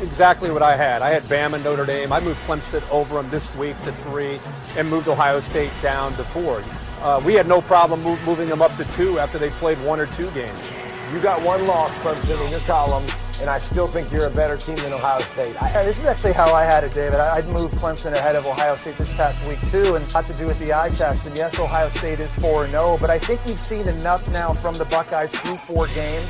exactly what I had. I had Bama, Notre Dame. I moved Clemson over them this week to 3 and moved Ohio State down to 4. We had no problem moving them up to 2 after they played 1 or 2 games. You got one loss, Clemson, in your column, and I still think you're a better team than Ohio State. This is actually how I had it, David. I'd moved Clemson ahead of Ohio State this past week, too, and had to do with the eye test. And yes, Ohio State is 4-0, but I think we've seen enough now from the Buckeyes through 4 games.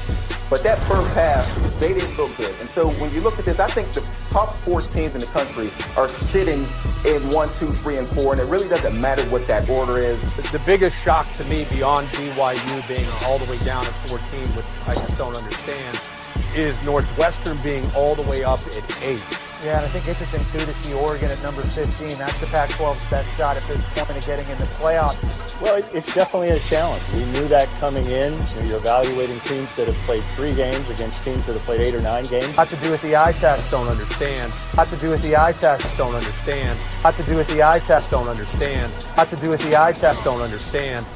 But that first half, they didn't look good. And so when you look at this, I think the top 4 teams in the country are sitting in 1, 2, 3, and 4, and it really doesn't matter what that order is. The biggest shock to me beyond BYU being all the way down at 14, which I just don't understand, is Northwestern being all the way up at 8. Yeah, and I think interesting, too, to see Oregon at number 15. That's the Pac-12's best shot at this point of getting in the playoff. Well, it's definitely a challenge. We knew that coming in. You're evaluating teams that have played 3 games against teams that have played 8 or 9 games. Had to do with the eye test. Don't understand. Had to do with the eye test. Don't understand. Had to do with the eye test. Don't understand. Had to do with the eye test. Don't understand.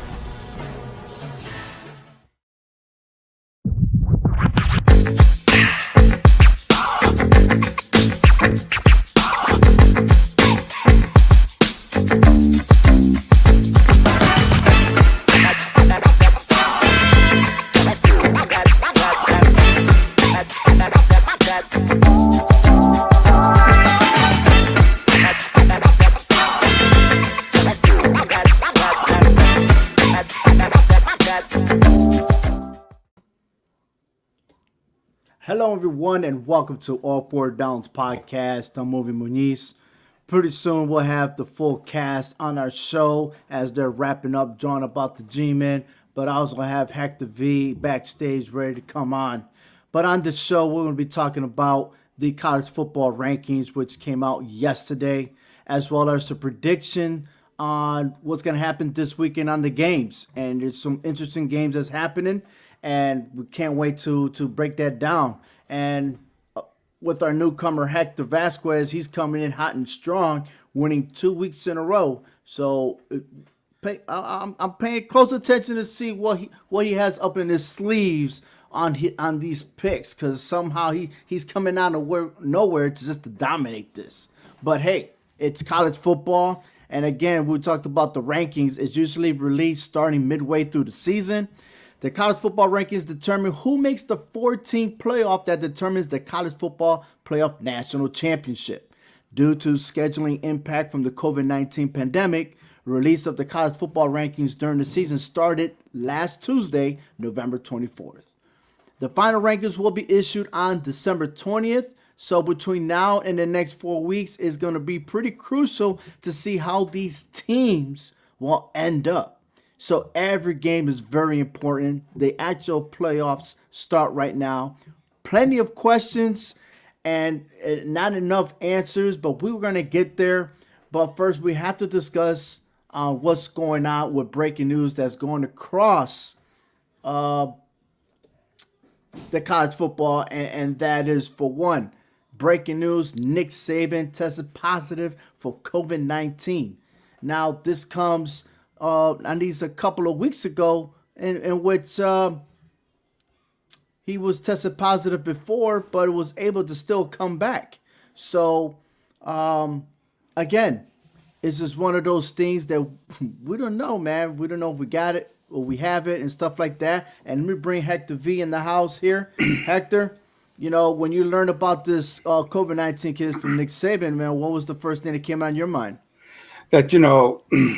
Hello, everyone, and welcome to All Four Downs podcast. I'm Movie Muniz. Pretty soon we'll have the full cast on our show as they're wrapping up, John about the G-Men, but I also have Hector V backstage ready to come on. But on this show, we're going to be talking about the college football rankings, which came out yesterday, as well as the prediction on what's going to happen this weekend on the games. And there's some interesting games that's happening, and we can't wait to break that down. And with our newcomer Hector Vasquez, he's coming in hot and strong, winning 2 weeks in a row. So I'm paying close attention to see what he has up in his sleeves on these picks, because somehow he's coming out of nowhere to just to dominate this. But hey, it's college football, and again, we talked about the rankings. It's usually released starting midway through the season. The college football rankings determine who makes the 14th playoff that determines the college football playoff national championship. Due to scheduling impact from the COVID-19 pandemic, release of the college football rankings during the season started last Tuesday, November 24th. The final rankings will be issued on December 20th. So between now and the next 4 weeks is going to be pretty crucial to see how these teams will end up. So every game is very important. The actual playoffs start right now. Plenty of questions and not enough answers, but we were going to get there. But first, we have to discuss what's going on with breaking news that's going across the college football. And that is, for one, breaking news, Nick Saban tested positive for COVID-19. Now, this comes and these a couple of weeks ago in which he was tested positive before, but was able to still come back. So, again, it's just one of those things that we don't know, man. We don't know if we got it or we have it and stuff like that. And let me bring Hector V in the house here. Hector, you know, when you learned about this COVID-19 case from Nick Saban, man, what was the first thing that came out in your mind? That,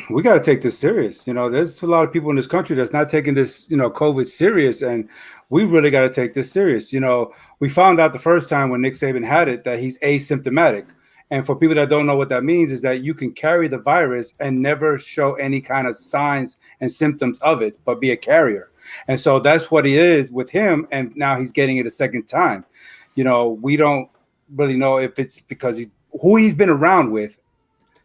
we got to take this serious. There's a lot of people in this country that's not taking this, COVID serious, and we really got to take this serious. We found out the first time when Nick Saban had it that he's asymptomatic. And for people that don't know what that means is that you can carry the virus and never show any kind of signs and symptoms of it, but be a carrier. And so that's what it is with him. And now he's getting it a second time. We don't really know if it's because who he's been around with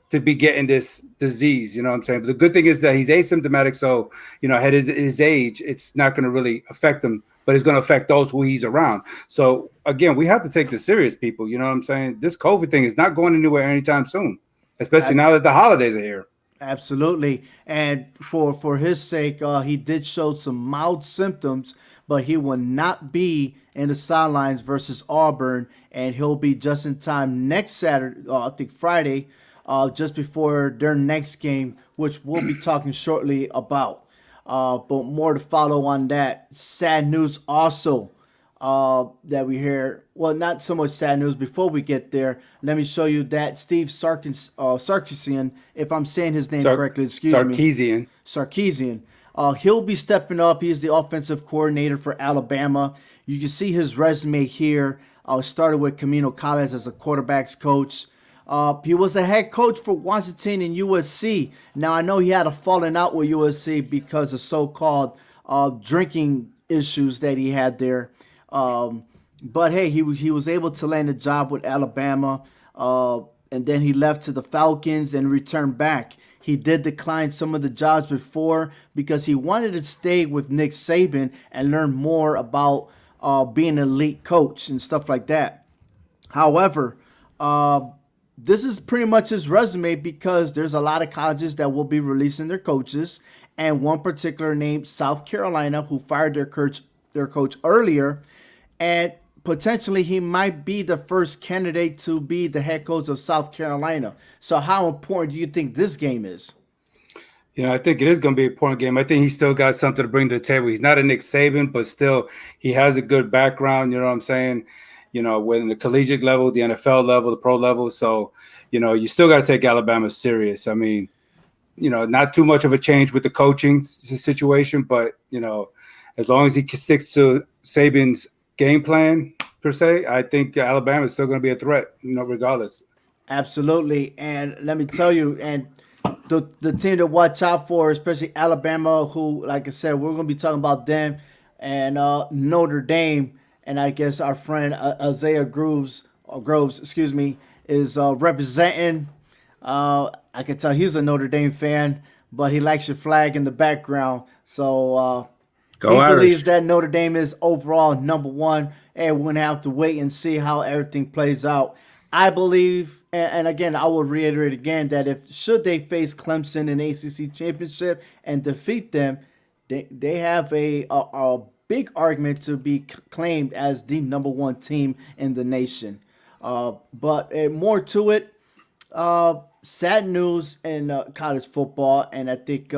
to be getting this disease, you know what I'm saying? But the good thing is that he's asymptomatic, so, at his age, it's not going to really affect him, but it's going to affect those who he's around. So, again, we have to take this serious, people, you know what I'm saying? This COVID thing is not going anywhere anytime soon, especially now that the holidays are here. Absolutely. And for his sake, he did show some mild symptoms, but he will not be in the sidelines versus Auburn, and he'll be just in time next Saturday, I think Friday, just before their next game, which we'll be talking shortly about. But more to follow on that. Sad news also that we hear. Well, not so much sad news. Before we get there, let me show you that Steve Sarkisian, if I'm saying his name correctly, excuse me. Sarkisian. He'll be stepping up. He's the offensive coordinator for Alabama. You can see his resume here. Started with Camino College as a quarterbacks coach. He was the head coach for Washington and USC. Now, I know he had a falling out with USC because of so-called drinking issues that he had there. But hey, he was able to land a job with Alabama, and then he left to the Falcons and returned back. He did decline some of the jobs before because he wanted to stay with Nick Saban and learn more about being an elite coach and stuff like that. However, this is pretty much his resume because there's a lot of colleges that will be releasing their coaches, and one particular named South Carolina, who fired their coach earlier, and potentially he might be the first candidate to be the head coach of South Carolina. So how important do you think this game is? I think it is going to be an important game. I think he's still got something to bring to the table. He's not a Nick Saban, but still he has a good background, you know what I'm saying? Whether the collegiate level, the NFL level, the pro level. So, you still got to take Alabama serious. I mean, not too much of a change with the coaching situation, but, as long as he sticks to Saban's game plan, per se, I think Alabama is still going to be a threat, regardless. Absolutely. And let me tell you, and the team to watch out for, especially Alabama, who, like I said, we're going to be talking about them, and Notre Dame. And I guess our friend Isaiah Groves, is representing. I can tell he's a Notre Dame fan, but he likes your flag in the background. So he believes that Notre Dame is overall number one, and we're going to have to wait and see how everything plays out. I believe, and again, I will reiterate again, that should they face Clemson in the ACC championship and defeat them, they have a big argument to be claimed as the number one team in the nation. But more to it, sad news in college football, and I think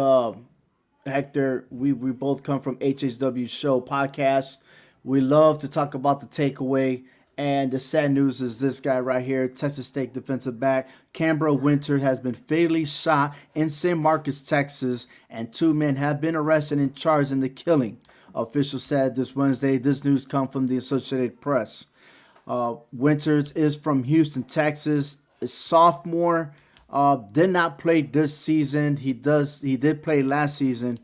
Hector, we both come from HHW Show podcast. We love to talk about the takeaway, and the sad news is this guy right here, Texas State defensive back Cambro Winter has been fatally shot in San Marcos, Texas, and 2 men have been arrested and charged in the killing. Officials said this Wednesday. This news comes from the Associated Press. Winters is from Houston, Texas. A sophomore. Did not play this season. He did play last season.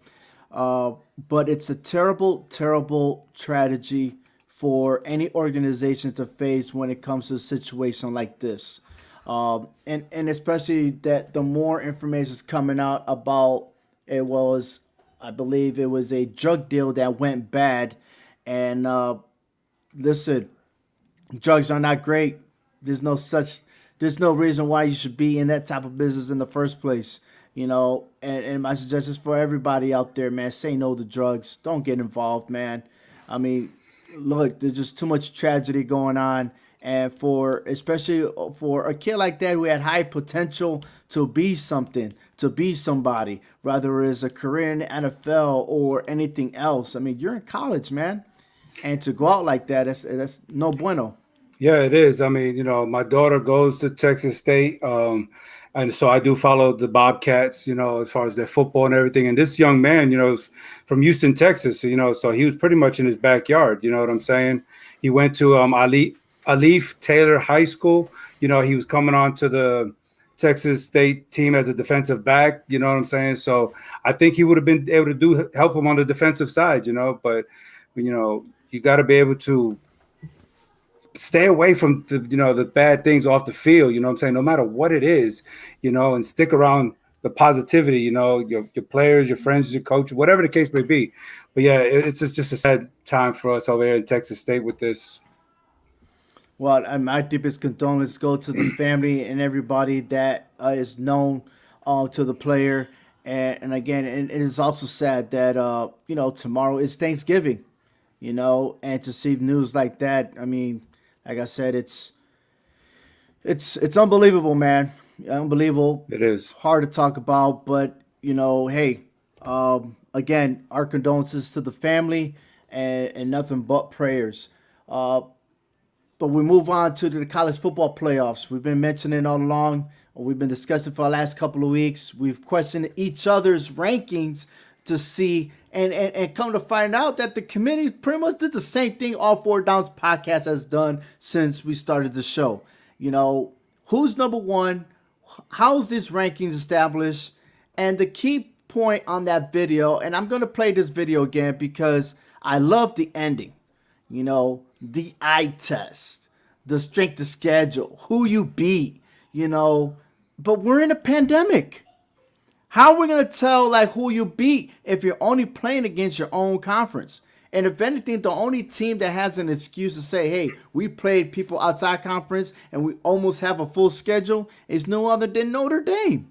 But it's a terrible, terrible tragedy for any organization to face when it comes to a situation like this. And especially that the more information is coming out about it was, I believe it was a drug deal that went bad. And listen, drugs are not great. There's no reason why you should be in that type of business in the first place. And my suggestion is for everybody out there, man, say no to drugs. Don't get involved, man. I mean, look, there's just too much tragedy going on. And especially for a kid like that who had high potential to be something, to be somebody, whether it's a career in the NFL or anything else. I mean, you're in college, man. And to go out like that, that's no bueno. Yeah, it is. I mean, my daughter goes to Texas State. And so I do follow the Bobcats, as far as their football and everything. And this young man, is from Houston, Texas, so he was pretty much in his backyard. You know what I'm saying? He went to Alif Taylor High School. He was coming on to the Texas State team as a defensive back. You know what I'm saying? So I think he would have been able to help him on the defensive side, but, you got to be able to stay away from the bad things off the field, you know what I'm saying? No matter what it is, and stick around the positivity, your players, your friends, your coach, whatever the case may be. But yeah, it's just a sad time for us over here in Texas State with this. Well, my deepest condolences go to the family and everybody that is known to the player. And again, and it is also sad that tomorrow is Thanksgiving, and to see news like that. I mean, like I said, it's unbelievable, man. Unbelievable. It is hard to talk about, but hey, again, our condolences to the family and nothing but prayers. But we move on to the college football playoffs. We've been mentioning all along. We've been discussing for the last couple of weeks. We've questioned each other's rankings to see and come to find out that the committee pretty much did the same thing All Four Downs podcast has done since we started the show. Who's number one? How's these rankings established? And the key point on that video, and I'm going to play this video again because I love the ending. The eye test, the strength of schedule, who you beat, but we're in a pandemic. How are we going to tell who you beat if you're only playing against your own conference? And if anything, the only team that has an excuse to say, hey, we played people outside conference and we almost have a full schedule is no other than Notre Dame.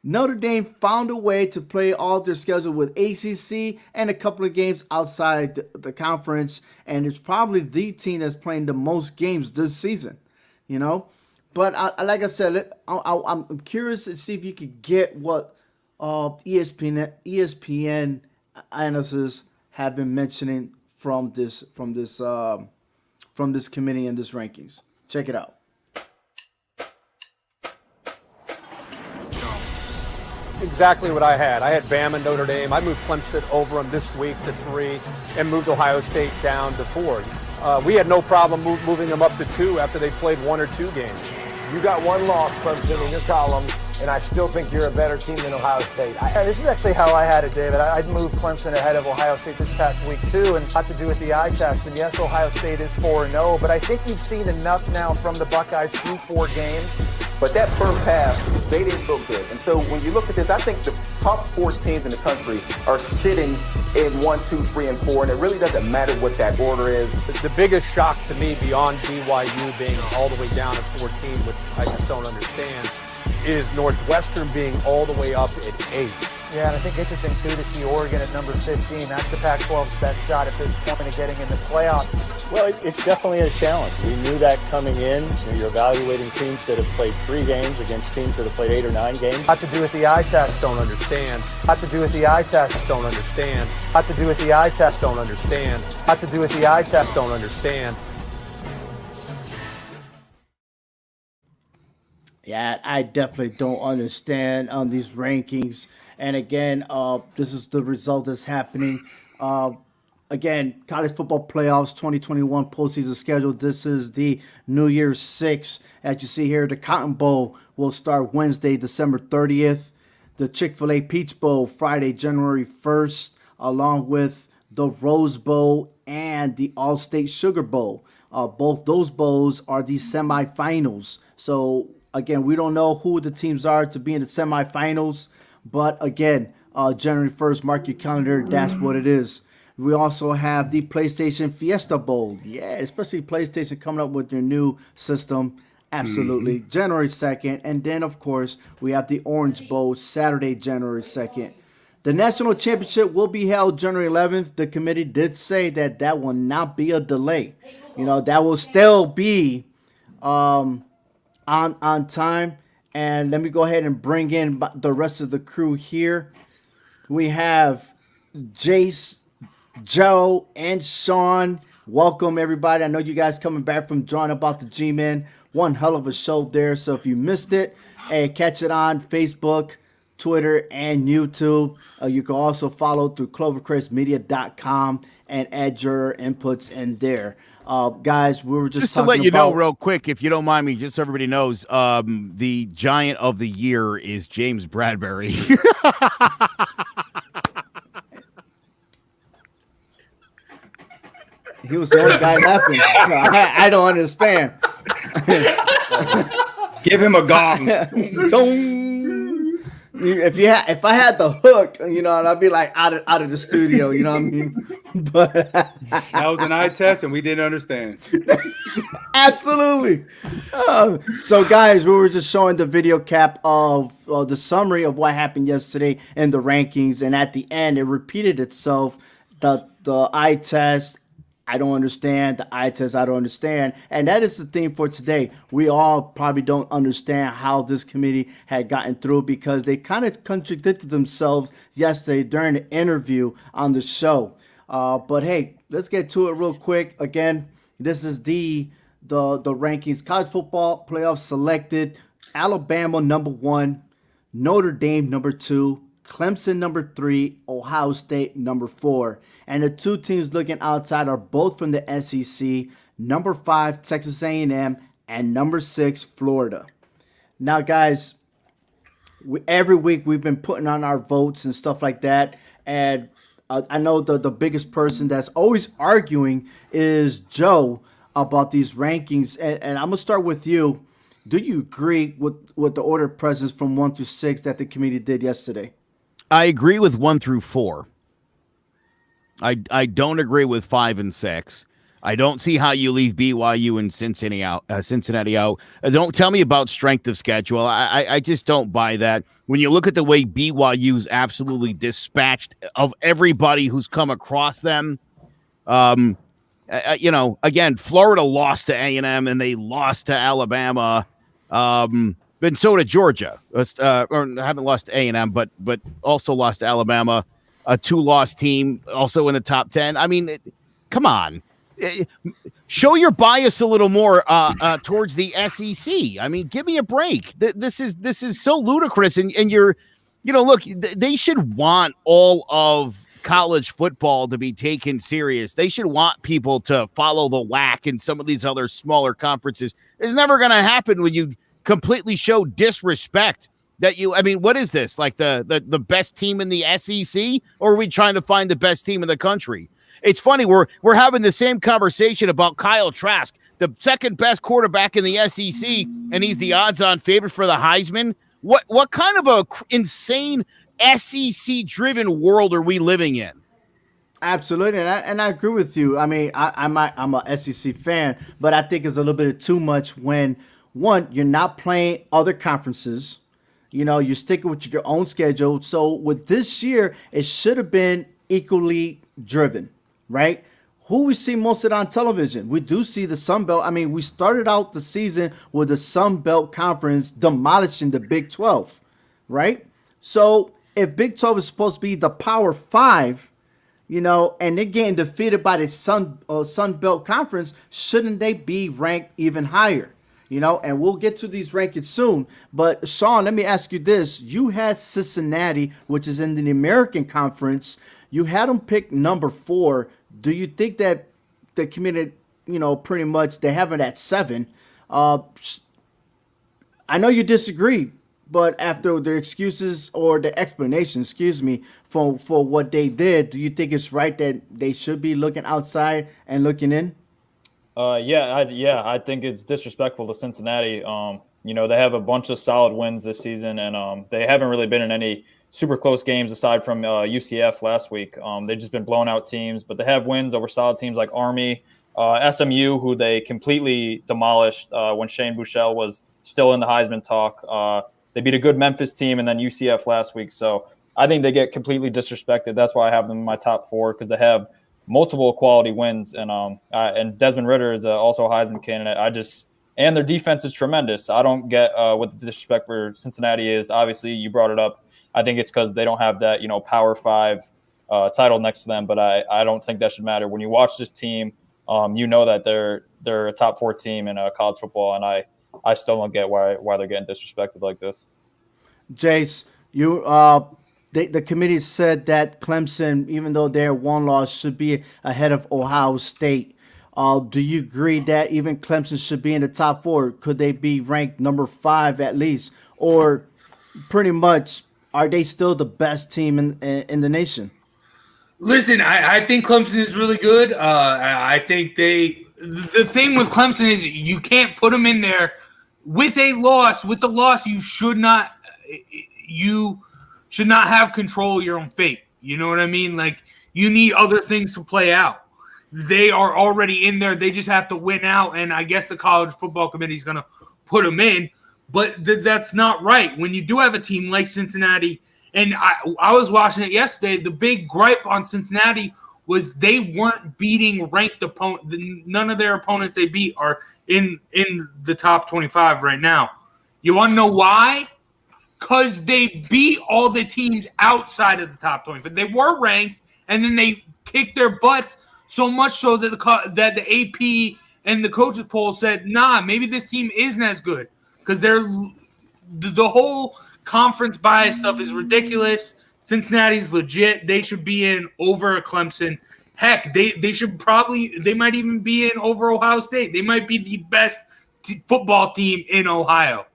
Notre Dame found a way to play all their schedule with ACC and a couple of games outside the conference. And it's probably the team that's playing the most games this season, But like I said, I'm curious to see if you could get what ESPN analysts have been mentioning from this committee and this rankings. Check it out. Exactly what I had. I had Bama, Notre Dame. I moved Clemson over them this week to 3 and moved Ohio State down to 4. We had no problem moving them up to 2 after they played 1 or 2 games. You got one loss, Clemson, in your column, and I still think you're a better team than Ohio State. This is actually how I had it, David. I'd moved Clemson ahead of Ohio State this past week, too, and a lot to do with the eye test. And yes, Ohio State is 4-0, but I think you've seen enough now from the Buckeyes through 4 games. But that first half, they didn't look good. And so when you look at this, I think the top 4 teams in the country are sitting in 1, 2, 3, and 4, and it really doesn't matter what that order is. The biggest shock to me beyond BYU being all the way down at 14, which I just don't understand, is Northwestern being all the way up at 8. Yeah, and I think interesting, too, to see Oregon at number 15. That's the Pac-12's best shot at this point of getting in the playoffs. Well, it's definitely a challenge. We knew that coming in. You're evaluating teams that have played 3 games against teams that have played 8 or 9 games. Lot to do with the eye test. Don't understand. Lot to do with the eye test. Don't understand. Lot to do with the eye test. Don't understand. Lot to do with the eye test. Don't understand. Yeah, I definitely don't understand these rankings. And again, this is the result that's happening. Again, college football playoffs 2021 postseason schedule. This is the New Year's 6. As you see here, the Cotton Bowl will start Wednesday, December 30th. The Chick-fil-A Peach Bowl Friday, January 1st, along with the Rose Bowl and the All-State Sugar Bowl. Both those bowls are the semifinals. So again, we don't know who the teams are to be in the semifinals. But again, January 1st, mark your calendar. That's what it is. We also have the PlayStation Fiesta Bowl. Yeah, especially PlayStation coming up with their new system. Absolutely. January 2nd. And then, of course, we have the Orange Bowl Saturday, January 2nd. The National Championship will be held January 11th. The committee did say that that will not be a delay. That will still be on time. And let me go ahead and bring in the rest of the crew here. We have Jace, Joe, and Sean. Welcome, everybody. I know you guys coming back from Drawing About the G-Men. One hell of a show there. So if you missed it, hey, catch it on Facebook, Twitter, and YouTube. You can also follow through clovercrestmedia.com and add your inputs in there. Guys, we were just to let you know real quick, if you don't mind me, just so everybody knows, the Giant of the Year is James Bradbury. He was the only guy laughing, so I don't understand. Give him a gong. If I had the hook, and I'd be like out of the studio, you know what I mean? But That was an eye test, and we didn't understand. absolutely. So, guys, we were just showing the video cap of the summary of what happened yesterday in the rankings, and at the end, it repeated itself. The eye test, I don't understand. The eye test, I don't understand. And that is the theme for today. We all probably don't understand how this committee had gotten through because they kind of contradicted themselves yesterday during the interview on the show. But hey, let's get to it real quick. Again, this is the rankings. College football playoff selected. Alabama number 1, Notre Dame number 2, Clemson number 3, Ohio State number 4. And the two teams looking outside are both from the SEC, number 5, Texas A&M, and number 6, Florida. Now, guys, every week we've been putting on our votes and stuff like that. And I know the biggest person that's always arguing is Joe about these rankings. And I'm going to start with you. Do you agree with the order of presence from 1 through 6 that the committee did yesterday? I agree with 1 through 4. I don't agree with 5 and 6. I don't see how you leave BYU and Cincinnati out. Don't tell me about strength of schedule. I just don't buy that. When you look at the way BYU's absolutely dispatched of everybody who's come across them, again, Florida lost to A&M and they lost to Alabama. And so did Georgia. Or haven't lost to A&M, but also lost to Alabama. A 2-loss team, also in the top 10. I mean, come on. Show your bias a little more towards the SEC. I mean, give me a break. This is so ludicrous. And you're, look, they should want all of college football to be taken serious. They should want people to follow the WAC and some of these other smaller conferences. It's never going to happen when you completely show disrespect. What is this? Like the best team in the SEC? Or are we trying to find the best team in the country? It's funny, we're having the same conversation about Kyle Trask, the second best quarterback in the SEC, and he's the odds-on favorite for the Heisman. What kind of a insane SEC-driven world are we living in? Absolutely, and I agree with you. I mean, I'm a SEC fan, but I think it's a little bit of too much when, one, you're not playing other conferences. You're sticking with your own schedule. So with this year, it should have been equally driven, right? Who we see most of it on television? We do see the Sun Belt. I mean, we started out the season with the Sun Belt Conference demolishing the Big 12, right? So if Big 12 is supposed to be the Power 5, and they're getting defeated by the Sun Belt Conference, shouldn't they be ranked even higher? And we'll get to these rankings soon. But, Sean, let me ask you this. You had Cincinnati, which is in the American Conference. You had them pick number 4. Do you think that the committee, pretty much they have it at 7? I know you disagree, but after the excuses or the explanation, for what they did, do you think it's right that they should be looking outside and looking in? I think it's disrespectful to Cincinnati. They have a bunch of solid wins this season, and they haven't really been in any super close games aside from UCF last week. They've just been blowing out teams, but they have wins over solid teams like Army, SMU, who they completely demolished when Shane Buechele was still in the Heisman talk. They beat a good Memphis team and then UCF last week. So I think they get completely disrespected. That's why I have them in my top 4, because they have multiple quality wins, and Desmond Ridder is also a Heisman candidate. And their defense is tremendous. I don't get what the disrespect for Cincinnati is. Obviously, you brought it up. I think it's because they don't have that Power 5 title next to them. But I don't think that should matter. When you watch this team, that they're a top 4 team in college football, and I still don't get why they're getting disrespected like this. Jace, the committee said that Clemson, even though they're 1 loss, should be ahead of Ohio State. Do you agree that even Clemson should be in the top 4? Could they be ranked number 5 at least? Or pretty much, are they still the best team in the nation? Listen, I think Clemson is really good. I think the thing with Clemson is you can't put them in there with a loss. With the loss, you should not – you – should not have control of your own fate. You know what I mean? Like, you need other things to play out. They are already in there. They just have to win out, and I guess the college football committee is going to put them in. But that's not right. When you do have a team like Cincinnati, and I was watching it yesterday, the big gripe on Cincinnati was they weren't beating ranked opponents. None of their opponents they beat are in the top 25 right now. You want to know why? Because they beat all the teams outside of the top 25. They were ranked, and then they kicked their butts so much so that the AP and the coaches poll said, nah, maybe this team isn't as good because the whole conference bias stuff is ridiculous. Cincinnati's legit. They should be in over Clemson. Heck, they might even be in over Ohio State. They might be the best football team in Ohio.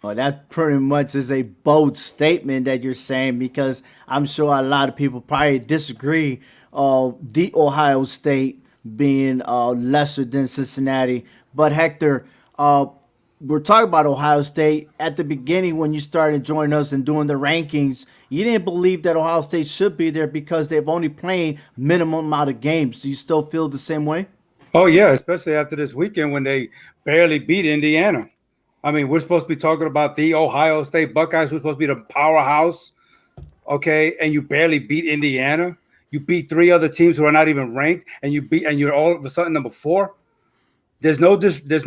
Well, that pretty much is a bold statement that you're saying, because I'm sure a lot of people probably disagree the Ohio State being lesser than Cincinnati. But Hector, we're talking about Ohio State. At the beginning, when you started joining us and doing the rankings, you didn't believe that Ohio State should be there because they've only played minimum amount of games. Do you still feel the same way? Oh, yeah, especially after this weekend when they barely beat Indiana. I mean, we're supposed to be talking about the Ohio State Buckeyes, who's supposed to be the powerhouse, okay, and you barely beat Indiana. You beat three other teams who are not even ranked, and you're all of a sudden number 4. There's no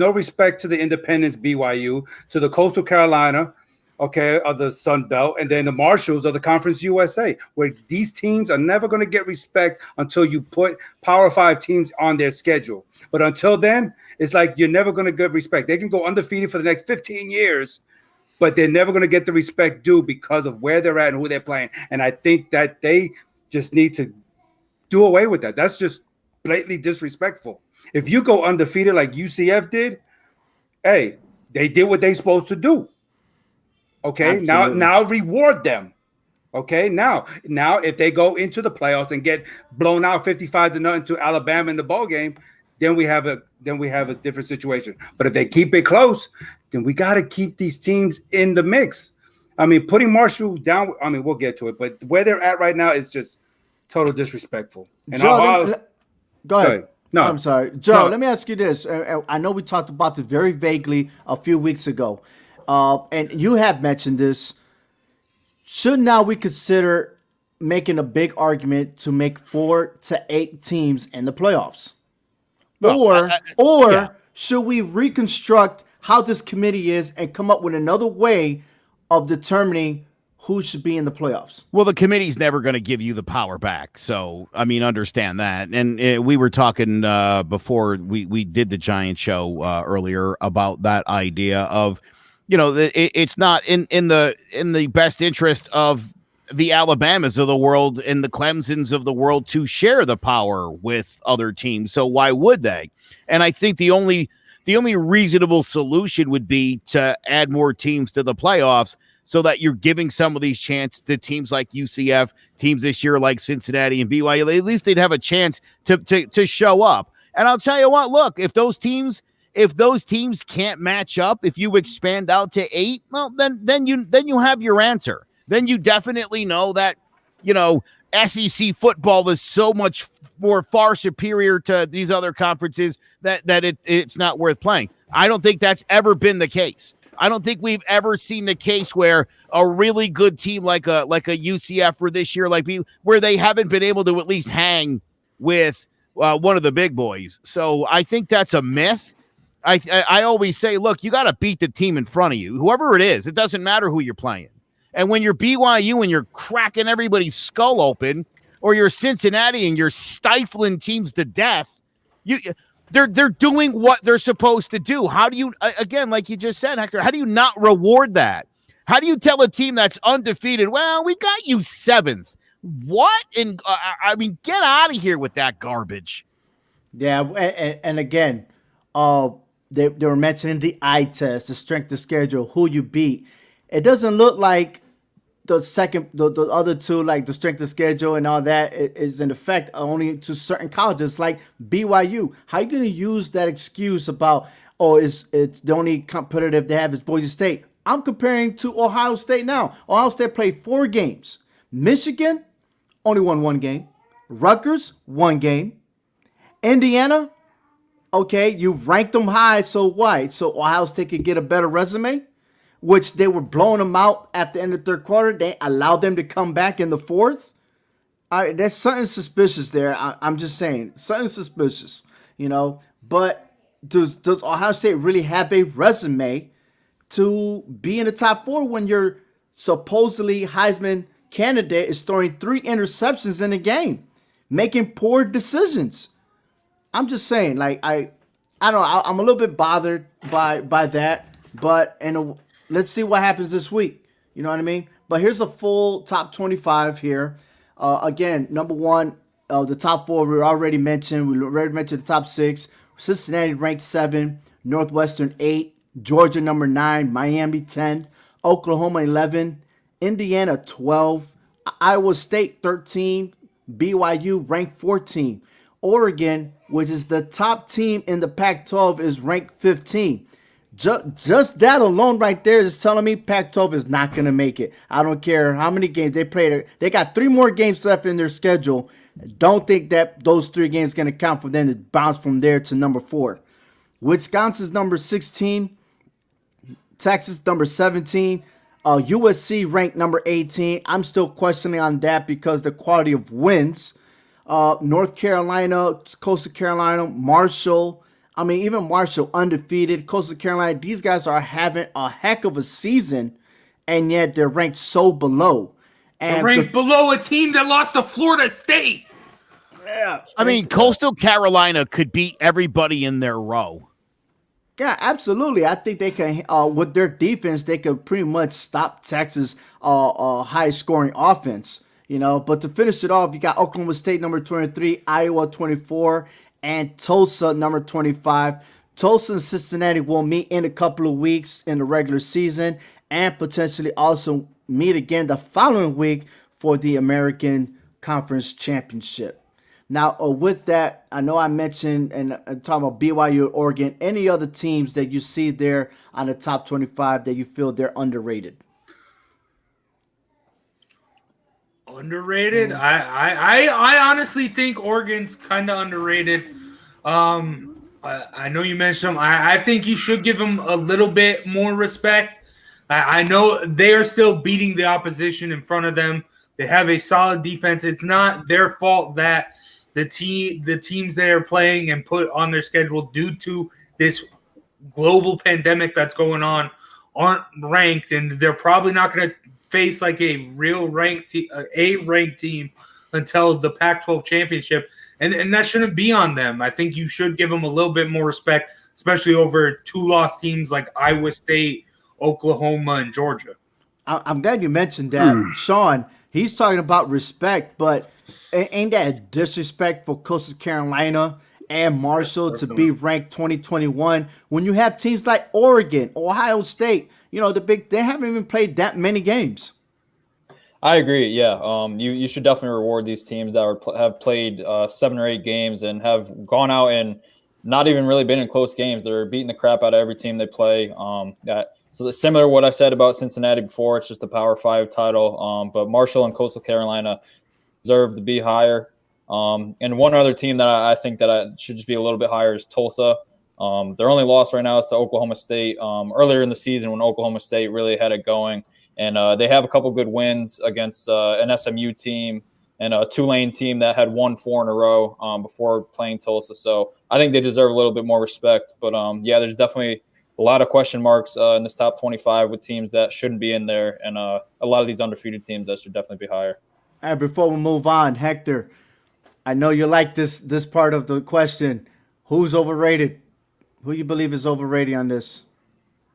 respect to the Independence BYU, to the Coastal Carolina, okay, of the Sun Belt, and then the Marshalls of the Conference USA, where these teams are never going to get respect until you put Power 5 teams on their schedule. But until then, it's like you're never going to get respect. They can go undefeated for the next 15 years, but they're never going to get the respect due because of where they're at and who they're playing. And I think that they just need to do away with that. That's just blatantly disrespectful. If you go undefeated like UCF did, hey, they did what they're supposed to do. Okay, Absolutely. now reward them. Okay, now if they go into the playoffs and get blown out 55-0 to Alabama in the bowl game, then we have a different situation. But if they keep it close, then we got to keep these teams in the mix. I mean, putting Marshall down, I mean, we'll get to it, but where they're at right now is just total disrespectful. And Joe, go ahead. No, I'm sorry. Joe, no. let me ask you this. I know we talked about this very vaguely a few weeks ago, and you have mentioned this. Should now we consider making a big argument to make 4 to 8 teams in the playoffs? Well, Or should we reconstruct how this committee is and come up with another way of determining who should be in the playoffs? Well, the committee's never going to give you the power back. So, I mean, understand that. And we were talking before we did the Giant show earlier about that idea of, you know, it's not in the best interest of the Alabamas of the world and the Clemsons of the world to share the power with other teams. So why would they? And I think the only reasonable solution would be to add more teams to the playoffs, so that you're giving some of these chances to teams like UCF, teams this year like Cincinnati and BYU. At least they'd have a chance to show up. And I'll tell you what, look, if those teams can't match up, if you expand out to 8, well, then you have your answer. Then you definitely know that, you know, SEC football is so much more far superior to these other conferences that it's not worth playing. I don't think that's ever been the case. I don't think we've ever seen the case where a really good team like a UCF for this year, where they haven't been able to at least hang with one of the big boys. So I think that's a myth. I always say, look, you got to beat the team in front of you, whoever it is. It doesn't matter who you're playing. And when you're BYU and you're cracking everybody's skull open, or you're Cincinnati and you're stifling teams to death, they're doing what they're supposed to do. How do you, again, like you just said, Hector, how do you not reward that? How do you tell a team that's undefeated, well, we got you 7th? What? And I mean, get out of here with that garbage. Yeah, and again, they were mentioning the eye test, the strength of schedule, who you beat. It doesn't look like the other two, like the strength of schedule and all that, is in effect only to certain colleges like BYU. How are you going to use that excuse about, it's the only competitive they have is Boise State? I'm comparing to Ohio State now. Ohio State played 4 games. Michigan only won 1 game. Rutgers, 1 game. Indiana, okay, you ranked them high, so why? So Ohio State could get a better resume, which they were blowing them out at the end of the 3rd quarter. They allowed them to come back in the 4th. There's something suspicious there. I'm just saying, something suspicious, But does Ohio State really have a resume to be in the top 4 when your supposedly Heisman candidate is throwing 3 interceptions in a game, making poor decisions? I'm just saying, like, I don't know. I'm a little bit bothered by that, but let's see what happens this week. You know what I mean? But here's a full top 25 here. Again, number 1, the top 4 we already mentioned. We already mentioned the top 6. Cincinnati ranked 7, Northwestern 8, Georgia number 9, Miami 10, Oklahoma 11, Indiana 12, Iowa State 13, BYU ranked 14. Oregon, which is the top team in the Pac-12, is ranked 15. Just that alone right there is telling me Pac-12 is not going to make it. I don't care how many games they played. They got 3 more games left in their schedule. Don't think that those 3 games are going to count for them to bounce from there to number 4. Wisconsin's number 16. Texas number 17. USC ranked number 18. I'm still questioning on that because the quality of wins. North Carolina, Coastal Carolina, Marshall. I mean, even Marshall undefeated. Coastal Carolina, these guys are having a heck of a season, and yet they're ranked so below. And they're ranked below a team that lost to Florida State. Yeah, I mean, Coastal Carolina could beat everybody in their row. Yeah, absolutely. I think they can, with their defense, they could pretty much stop Texas' high-scoring offense. But to finish it off, you got Oklahoma State number 23, Iowa 24, and Tulsa number 25. Tulsa and Cincinnati will meet in a couple of weeks in the regular season and potentially also meet again the following week for the American Conference Championship. Now, with that, I know I mentioned, and I'm talking about BYU, Oregon, any other teams that you see there on the top 25 that you feel they're underrated? Underrated? I honestly think Oregon's kind of underrated. I know you mentioned them. I think you should give them a little bit more respect. I know they are still beating the opposition in front of them. They have a solid defense. It's not their fault that the teams they are playing and put on their schedule due to this global pandemic that's going on aren't ranked, and they're probably not going to face like a real ranked team until the Pac-12 championship, and that shouldn't be on them. I think you should give them a little bit more respect, especially over 2 lost teams like Iowa State, Oklahoma, and Georgia. I'm glad you mentioned that, Sean. He's talking about respect, but ain't that a disrespect for Coastal Carolina and Marshall to be ranked 2021 when you have teams like Oregon, Ohio State? They haven't even played that many games. I agree. Yeah, you should definitely reward these teams that have played 7 or 8 games and have gone out and not even really been in close games. They're beating the crap out of every team they play. So similar to what I said about Cincinnati before, it's just a Power 5 title. But Marshall and Coastal Carolina deserve to be higher. And one other team that I think that should just be a little bit higher is Tulsa. Their only loss right now is to Oklahoma State. Earlier in the season when Oklahoma State really had it going. And they have a couple good wins against an SMU team and a Tulane team that had won 4 in a row before playing Tulsa. So I think they deserve a little bit more respect. But, there's definitely a lot of question marks in this top 25 with teams that shouldn't be in there, and a lot of these undefeated teams that should definitely be higher. And before we move on, Hector, I know you like this part of the question. Who's overrated? Who you believe is overrated on this?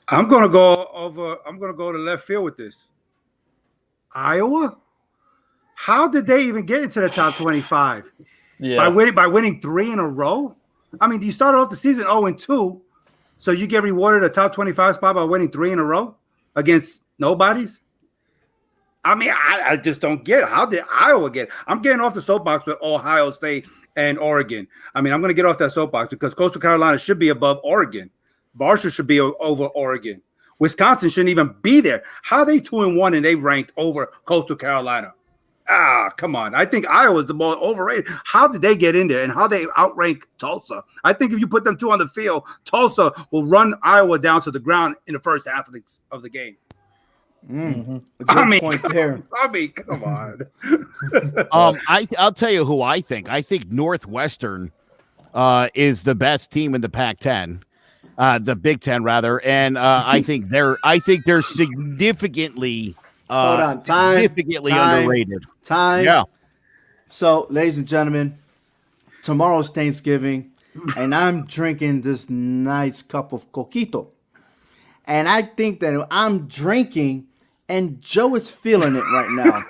I'm gonna go to left field with this. Iowa? How did they even get into the top 25? Yeah. By winning 3 in a row? I mean, you started off the season 0-2, so you get rewarded a top 25 spot by winning 3 in a row against nobodies? I mean, I just don't get it. How did Iowa get it? I'm getting off the soapbox with Ohio State and Oregon. I mean, I'm going to get off that soapbox because Coastal Carolina should be above Oregon. Marshall should be over Oregon. Wisconsin shouldn't even be there. How are they 2-1 and they ranked over Coastal Carolina? Come on. I think Iowa's the most overrated. How did they get in there and how they outrank Tulsa? I think if you put them two on the field, Tulsa will run Iowa down to the ground in the first half of the game. Point there. Come on. I'll tell you who I think. I think Northwestern is the best team in the Pac-10, the Big Ten rather, and I think they're significantly significantly underrated. Yeah. So, ladies and gentlemen, tomorrow's Thanksgiving, and I'm drinking this nice cup of coquito. And I think that I'm drinking, and Joe is feeling it right now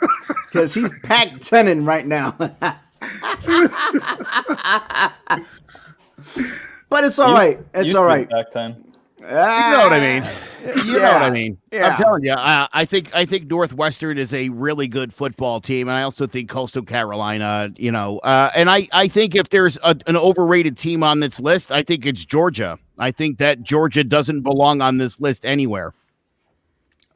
because he's Pac-10ing right now. But it's all right. It's all right. Pac-10. You know what I mean. You know what I mean. Yeah. I'm telling you. I think Northwestern is a really good football team, and I also think Coastal Carolina. And I think if there's an overrated team on this list, I think it's Georgia. I think that Georgia doesn't belong on this list anywhere.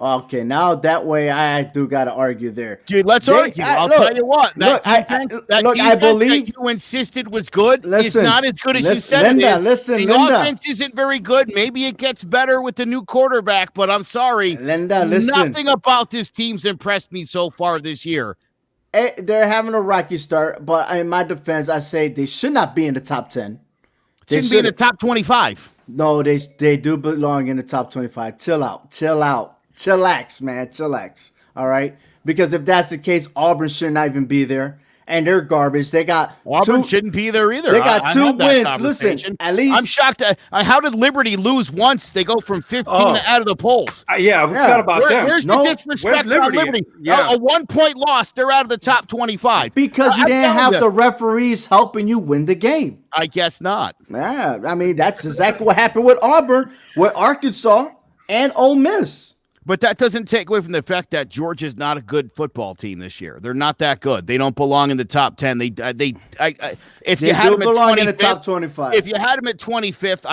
Okay, now that way I do got to argue there. Dude, let's argue. I'll tell you what. I believe that you insisted was good. It's not as good as you said it is. The offense isn't very good. Maybe it gets better with the new quarterback, but I'm sorry. Linda, listen. Nothing about this team's impressed me so far this year. They're having a rocky start, but in my defense, I say they should not be in the top 10. They shouldn't be in the top 25. No, they do belong in the top 25. Chill out. Chillax, man. Chillax. All right? Because if that's the case, Auburn should not even be there. And they're garbage. They got Auburn shouldn't be there either. They got two wins. Listen, at least I'm shocked. How did Liberty lose once? They go from 15 out of the polls. I forgot about them. Where's the disrespect on Liberty? A 1-point loss. They're out of the top 25 because you didn't have the referees helping you win the game. I guess not. Yeah, I mean that's exactly what happened with Auburn, with Arkansas, and Ole Miss. But that doesn't take away from the fact that Georgia's not a good football team this year. They're not that good. They don't belong in the top 10. If you had them at 25th, in the top 25. If you had them at 25th,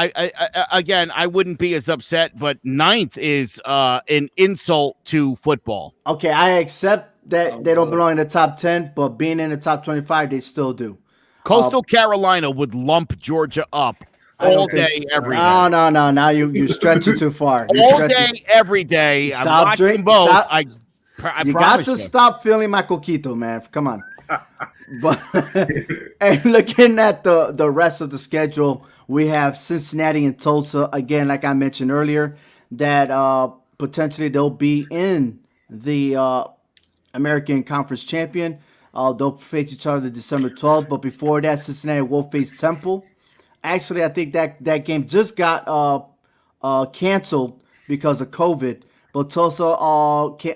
I wouldn't be as upset. But 9th is an insult to football. Okay, I accept that they don't belong in the top 10, but being in the top 25, they still do. Coastal Carolina would lump Georgia up all day, every day. No. Now you stretch it too far. All day, every day. Stop drinking both. You got to stop feeling my coquito, man. Come on. But and looking at the rest of the schedule, we have Cincinnati and Tulsa again, like I mentioned earlier, that potentially they'll be in the American Conference Champion. They'll face each other December 12th. But before that, Cincinnati will face Temple. Actually, I think that game just got canceled because of COVID. But Tulsa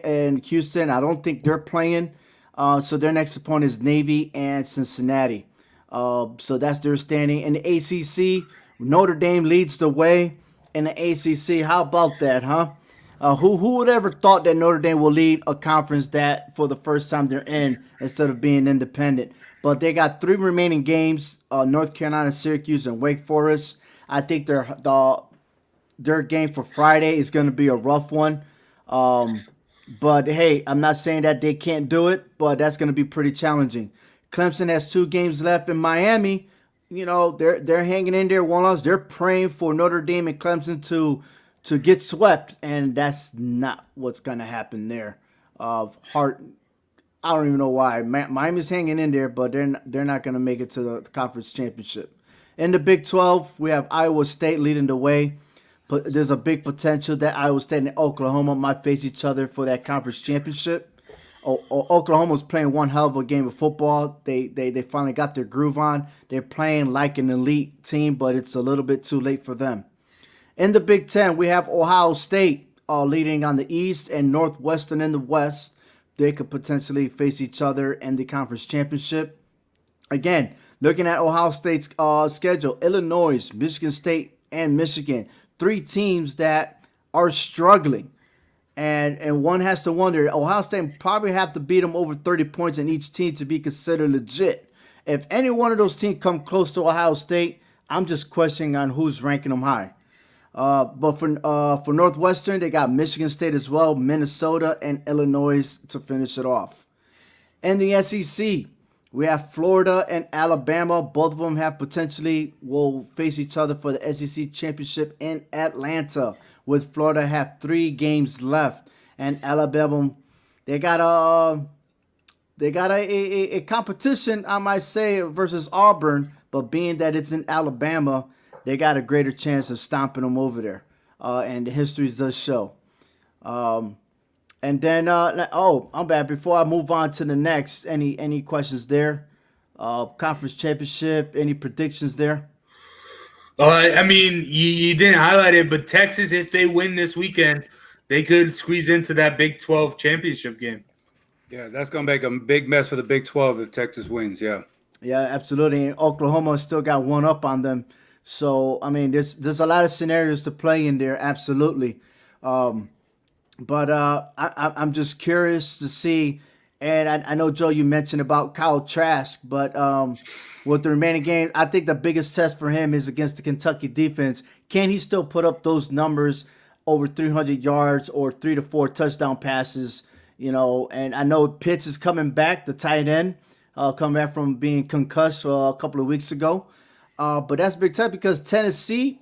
and Houston, I don't think they're playing. So their next opponent is Navy and Cincinnati. So that's their standing. In the ACC, Notre Dame leads the way in the ACC. How about that, huh? Who would ever thought that Notre Dame will lead a conference that for the first time they're in instead of being independent? But they got 3 remaining games, North Carolina, Syracuse, and Wake Forest. I think their game for Friday is going to be a rough one. But, hey, I'm not saying that they can't do it, but that's going to be pretty challenging. Clemson has 2 games left in Miami. You know, they're hanging in there, one loss. They're praying for Notre Dame and Clemson to get swept, and that's not what's going to happen there. I don't even know why. Miami's hanging in there, but they're not going to make it to the conference championship. In the Big 12, we have Iowa State leading the way. But there's a big potential that Iowa State and Oklahoma might face each other for that conference championship. Oklahoma's playing one hell of a game of football. They finally got their groove on. They're playing like an elite team, but it's a little bit too late for them. In the Big 10, we have Ohio State leading on the East and Northwestern in the West. They could potentially face each other in the conference championship. Again, looking at Ohio State's schedule, Illinois, Michigan State, and Michigan, 3 teams that are struggling. And one has to wonder, Ohio State probably have to beat them over 30 points in each team to be considered legit. If any one of those teams come close to Ohio State, I'm just questioning on who's ranking them high. But for Northwestern, they got Michigan State as well, Minnesota, and Illinois to finish it off. In the SEC, we have Florida and Alabama. Both of them have will face each other for the SEC championship in Atlanta, with Florida have 3 games left, and Alabama, they got a competition, I might say, versus Auburn, but being that it's in Alabama, they got a greater chance of stomping them over there, and the history does show. And then, I'm bad. Before I move on to the next, any questions there? Conference championship, any predictions there? I mean, you didn't highlight it, but Texas, if they win this weekend, they could squeeze into that Big 12 championship game. Yeah, that's going to make a big mess for the Big 12 if Texas wins, yeah. Yeah, absolutely. And Oklahoma still got one up on them. So, I mean, there's a lot of scenarios to play in there, absolutely. But I'm just curious to see, and I know, Joe, you mentioned about Kyle Trask, but with the remaining game, I think the biggest test for him is against the Kentucky defense. Can he still put up those numbers over 300 yards or 3 to 4 touchdown passes? And I know Pitts is coming back, the tight end, coming back from being concussed a couple of weeks ago. But that's big time because Tennessee,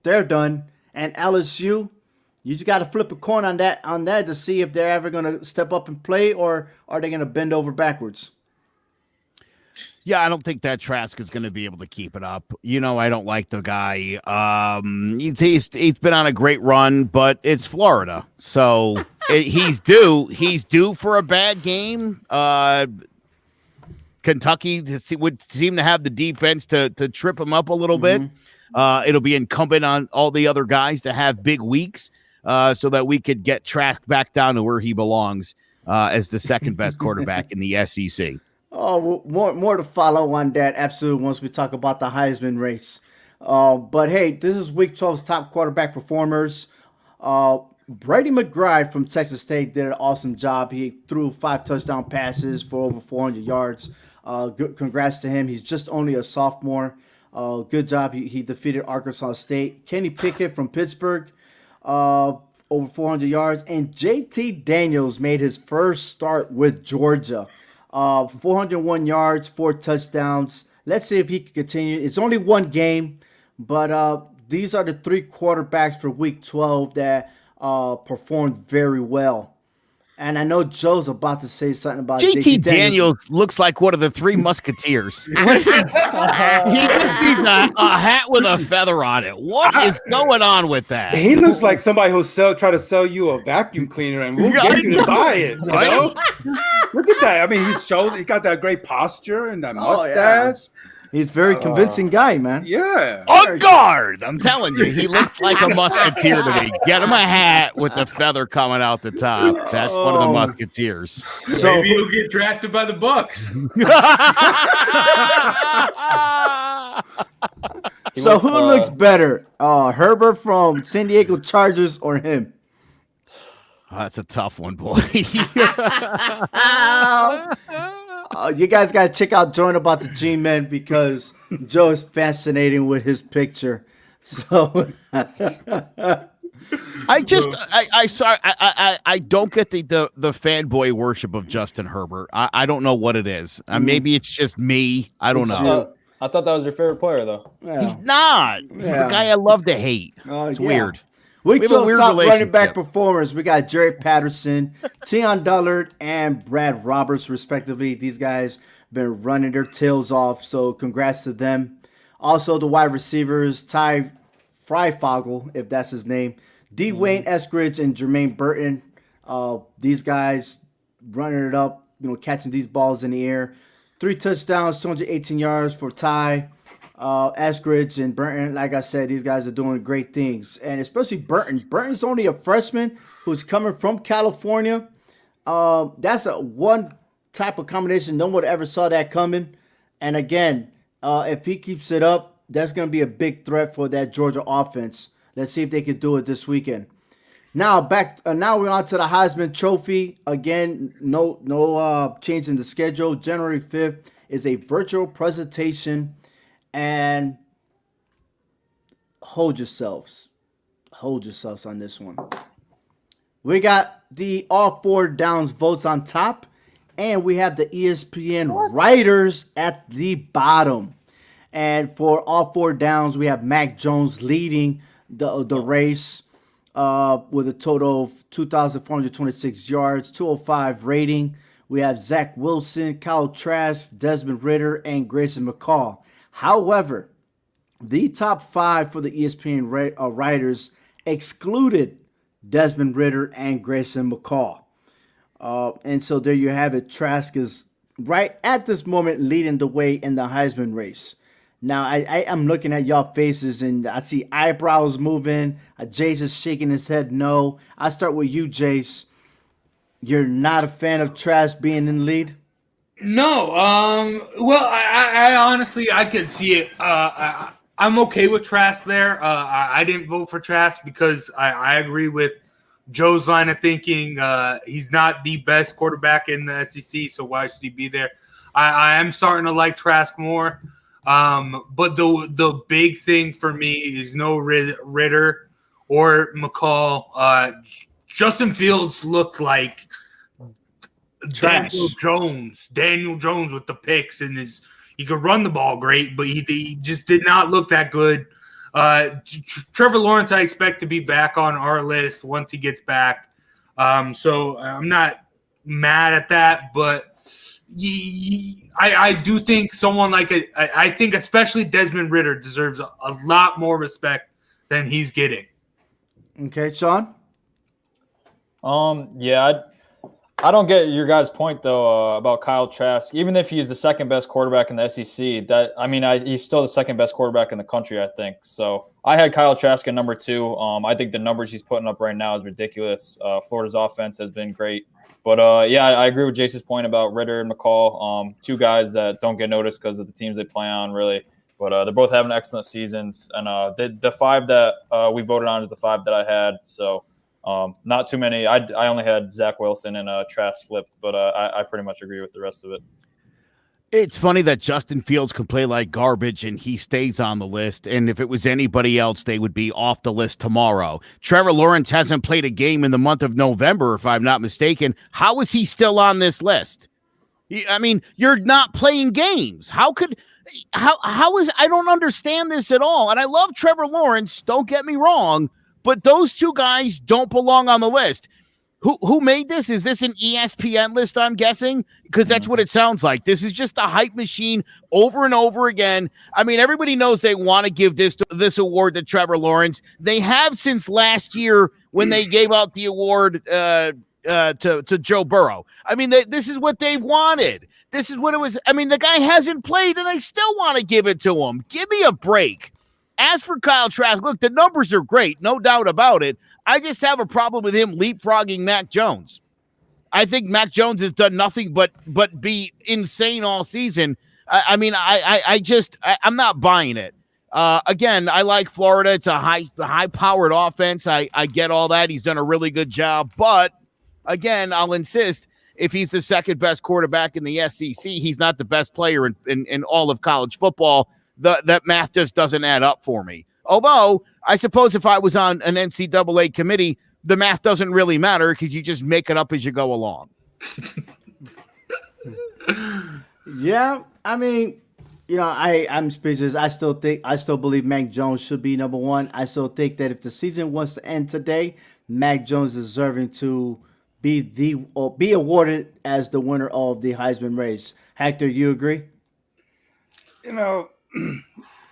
they're done, and LSU, you just got to flip a coin on that to see if they're ever going to step up and play, or are they going to bend over backwards? Yeah, I don't think that Trask is going to be able to keep it up. I don't like the guy. He's been on a great run, but it's Florida, so he's due for a bad game. Kentucky would seem to have the defense to trip him up a little bit. It'll be incumbent on all the other guys to have big weeks, so that we could get Trask back down to where he belongs as the second best quarterback in the SEC. Oh, more to follow on that, absolutely, once we talk about the Heisman race. But hey, this is Week 12's top quarterback performers. Brady McBride from Texas State did an awesome job. He threw 5 touchdown passes for over 400 yards. Congrats to him. He's just only a sophomore. Good job. He defeated Arkansas State. Kenny Pickett from Pittsburgh, over 400 yards. And JT Daniels made his first start with Georgia. 401 yards, 4 touchdowns. Let's see if he can continue. It's only one game, but these are the 3 quarterbacks for Week 12 that performed very well. And I know Joe's about to say something about JT Daniels. Looks like one of the 3 Musketeers. He just needs a hat with a feather on it. What is going on with that? He looks like somebody who'll try to sell you a vacuum cleaner and we'll get you to buy it. Look at that. I mean, he got that great posture and that mustache. Yeah. He's a very convincing guy, man. Yeah. On guard. I'm telling you, he looks like a musketeer to me. Get him a hat with the feather coming out the top. That's one of the Musketeers. So maybe he'll get drafted by the Bucks. So who looks better? Herbert from San Diego Chargers or him? Oh, that's a tough one, boy. You guys got to check out Join About the G-Men because Joe is fascinating with his picture. So I don't get the fanboy worship of Justin Herbert. I don't know what it is. Maybe it's just me. I don't know. I thought that was your favorite player, though. Yeah. He's not. He's the guy I love to hate. It's weird. Week 12 top running back performers. We got Jerry Patterson, Tion Dullard, and Brad Roberts, respectively. These guys been running their tails off, so congrats to them. Also, the wide receivers, Ty Freifogel, if that's his name, Dwayne Eskridge, and Jermaine Burton. These guys running it up, catching these balls in the air. 3 touchdowns, 218 yards for Ty. Eskridge and Burton, like I said, these guys are doing great things. And especially Burton. Burton's only a freshman who's coming from California. That's one type of combination. No one ever saw that coming. And again, if he keeps it up, that's going to be a big threat for that Georgia offense. Let's see if they can do it this weekend. Now now we're on to the Heisman Trophy. Again, no change in the schedule. January 5th is a virtual presentation. And hold yourselves. hold yourselves on this one. We got the all 4 downs votes on top, and we have the ESPN writers at the bottom. And for all 4 downs, we have Mac Jones leading the race with a total of 2,426 yards, 205 rating. We have Zach Wilson, Kyle Trask, Desmond Ridder, and Grayson McCall. However, the top 5 for the ESPN writers excluded Desmond Ridder and Grayson McCall. And so there you have it. Trask is right at this moment leading the way in the Heisman race. Now, I am looking at y'all faces, and I see eyebrows moving. Jace is shaking his head no. I start with you, Jace. You're not a fan of Trask being in the lead? No. Well, I honestly, I could see it. I'm okay with Trask there. I didn't vote for Trask because I agree with Joe's line of thinking. He's not the best quarterback in the SEC, so why should he be there? I am starting to like Trask more. But the big thing for me is no Ridder or McCall. Justin Fields looked like Daniel Jones with the picks, and he could run the ball great, but he just did not look that good. Trevor Lawrence, I expect to be back on our list once he gets back. So I'm not mad at that, but I do think someone like I think especially Desmond Ridder deserves a lot more respect than he's getting. Okay, Sean? Yeah, I don't get your guys' point though about Kyle Trask. Even if he's the second best quarterback in the SEC, he's still the second best quarterback in the country, I think. So I had Kyle Trask at number 2. I think the numbers he's putting up right now is ridiculous. Florida's offense has been great. But, yeah, I agree with Jace's point about Ridder and McCall, 2 guys that don't get noticed because of the teams they play on, really. But they're both having excellent seasons. And the 5 that we voted on is the 5 that I had. So not too many. I only had Zach Wilson and Trask flipped, but I pretty much agree with the rest of it. It's funny that Justin Fields can play like garbage and he stays on the list. And if it was anybody else, they would be off the list tomorrow. Trevor Lawrence hasn't played a game in the month of November, if I'm not mistaken. How is he still on this list? I mean, you're not playing games. How is, I don't understand this at all. And I love Trevor Lawrence, don't get me wrong, but those 2 guys don't belong on the list. Who made this? Is this an ESPN list, I'm guessing? Because that's what it sounds like. This is just a hype machine over and over again. I mean, everybody knows they want to give this award to Trevor Lawrence. They have since last year when they gave out the award to Joe Burrow. I mean, this is what they've wanted. This is what it was. I mean, the guy hasn't played, and they still want to give it to him. Give me a break. As for Kyle Trask, look, the numbers are great, no doubt about it. I just have a problem with him leapfrogging Mac Jones. I think Mac Jones has done nothing but be insane all season. I'm not buying it. Again, I like Florida. It's a high-powered offense. I get all that. He's done a really good job. But, again, I'll insist, if he's the second best quarterback in the SEC, he's not the best player in all of college football. That math just doesn't add up for me. Although, I suppose if I was on an NCAA committee, the math doesn't really matter because you just make it up as you go along. Yeah, I mean, I'm speechless. I still believe Mac Jones should be number 1. I still think that if the season wants to end today, Mac Jones is deserving to be awarded as the winner of the Heisman race. Hector, you agree?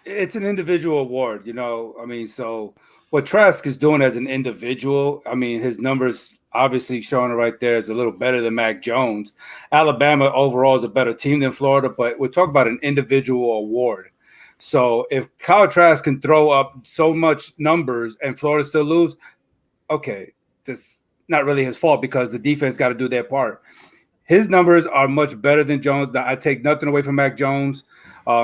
It's an individual award, I mean, so what Trask is doing as an individual, I mean, his numbers obviously showing it right there is a little better than Mac Jones. Alabama overall is a better team than Florida, but we're talking about an individual award. So if Kyle Trask can throw up so much numbers and Florida still lose, okay, that's not really his fault because the defense got to do their part. His numbers are much better than Jones. I take nothing away from Mac Jones.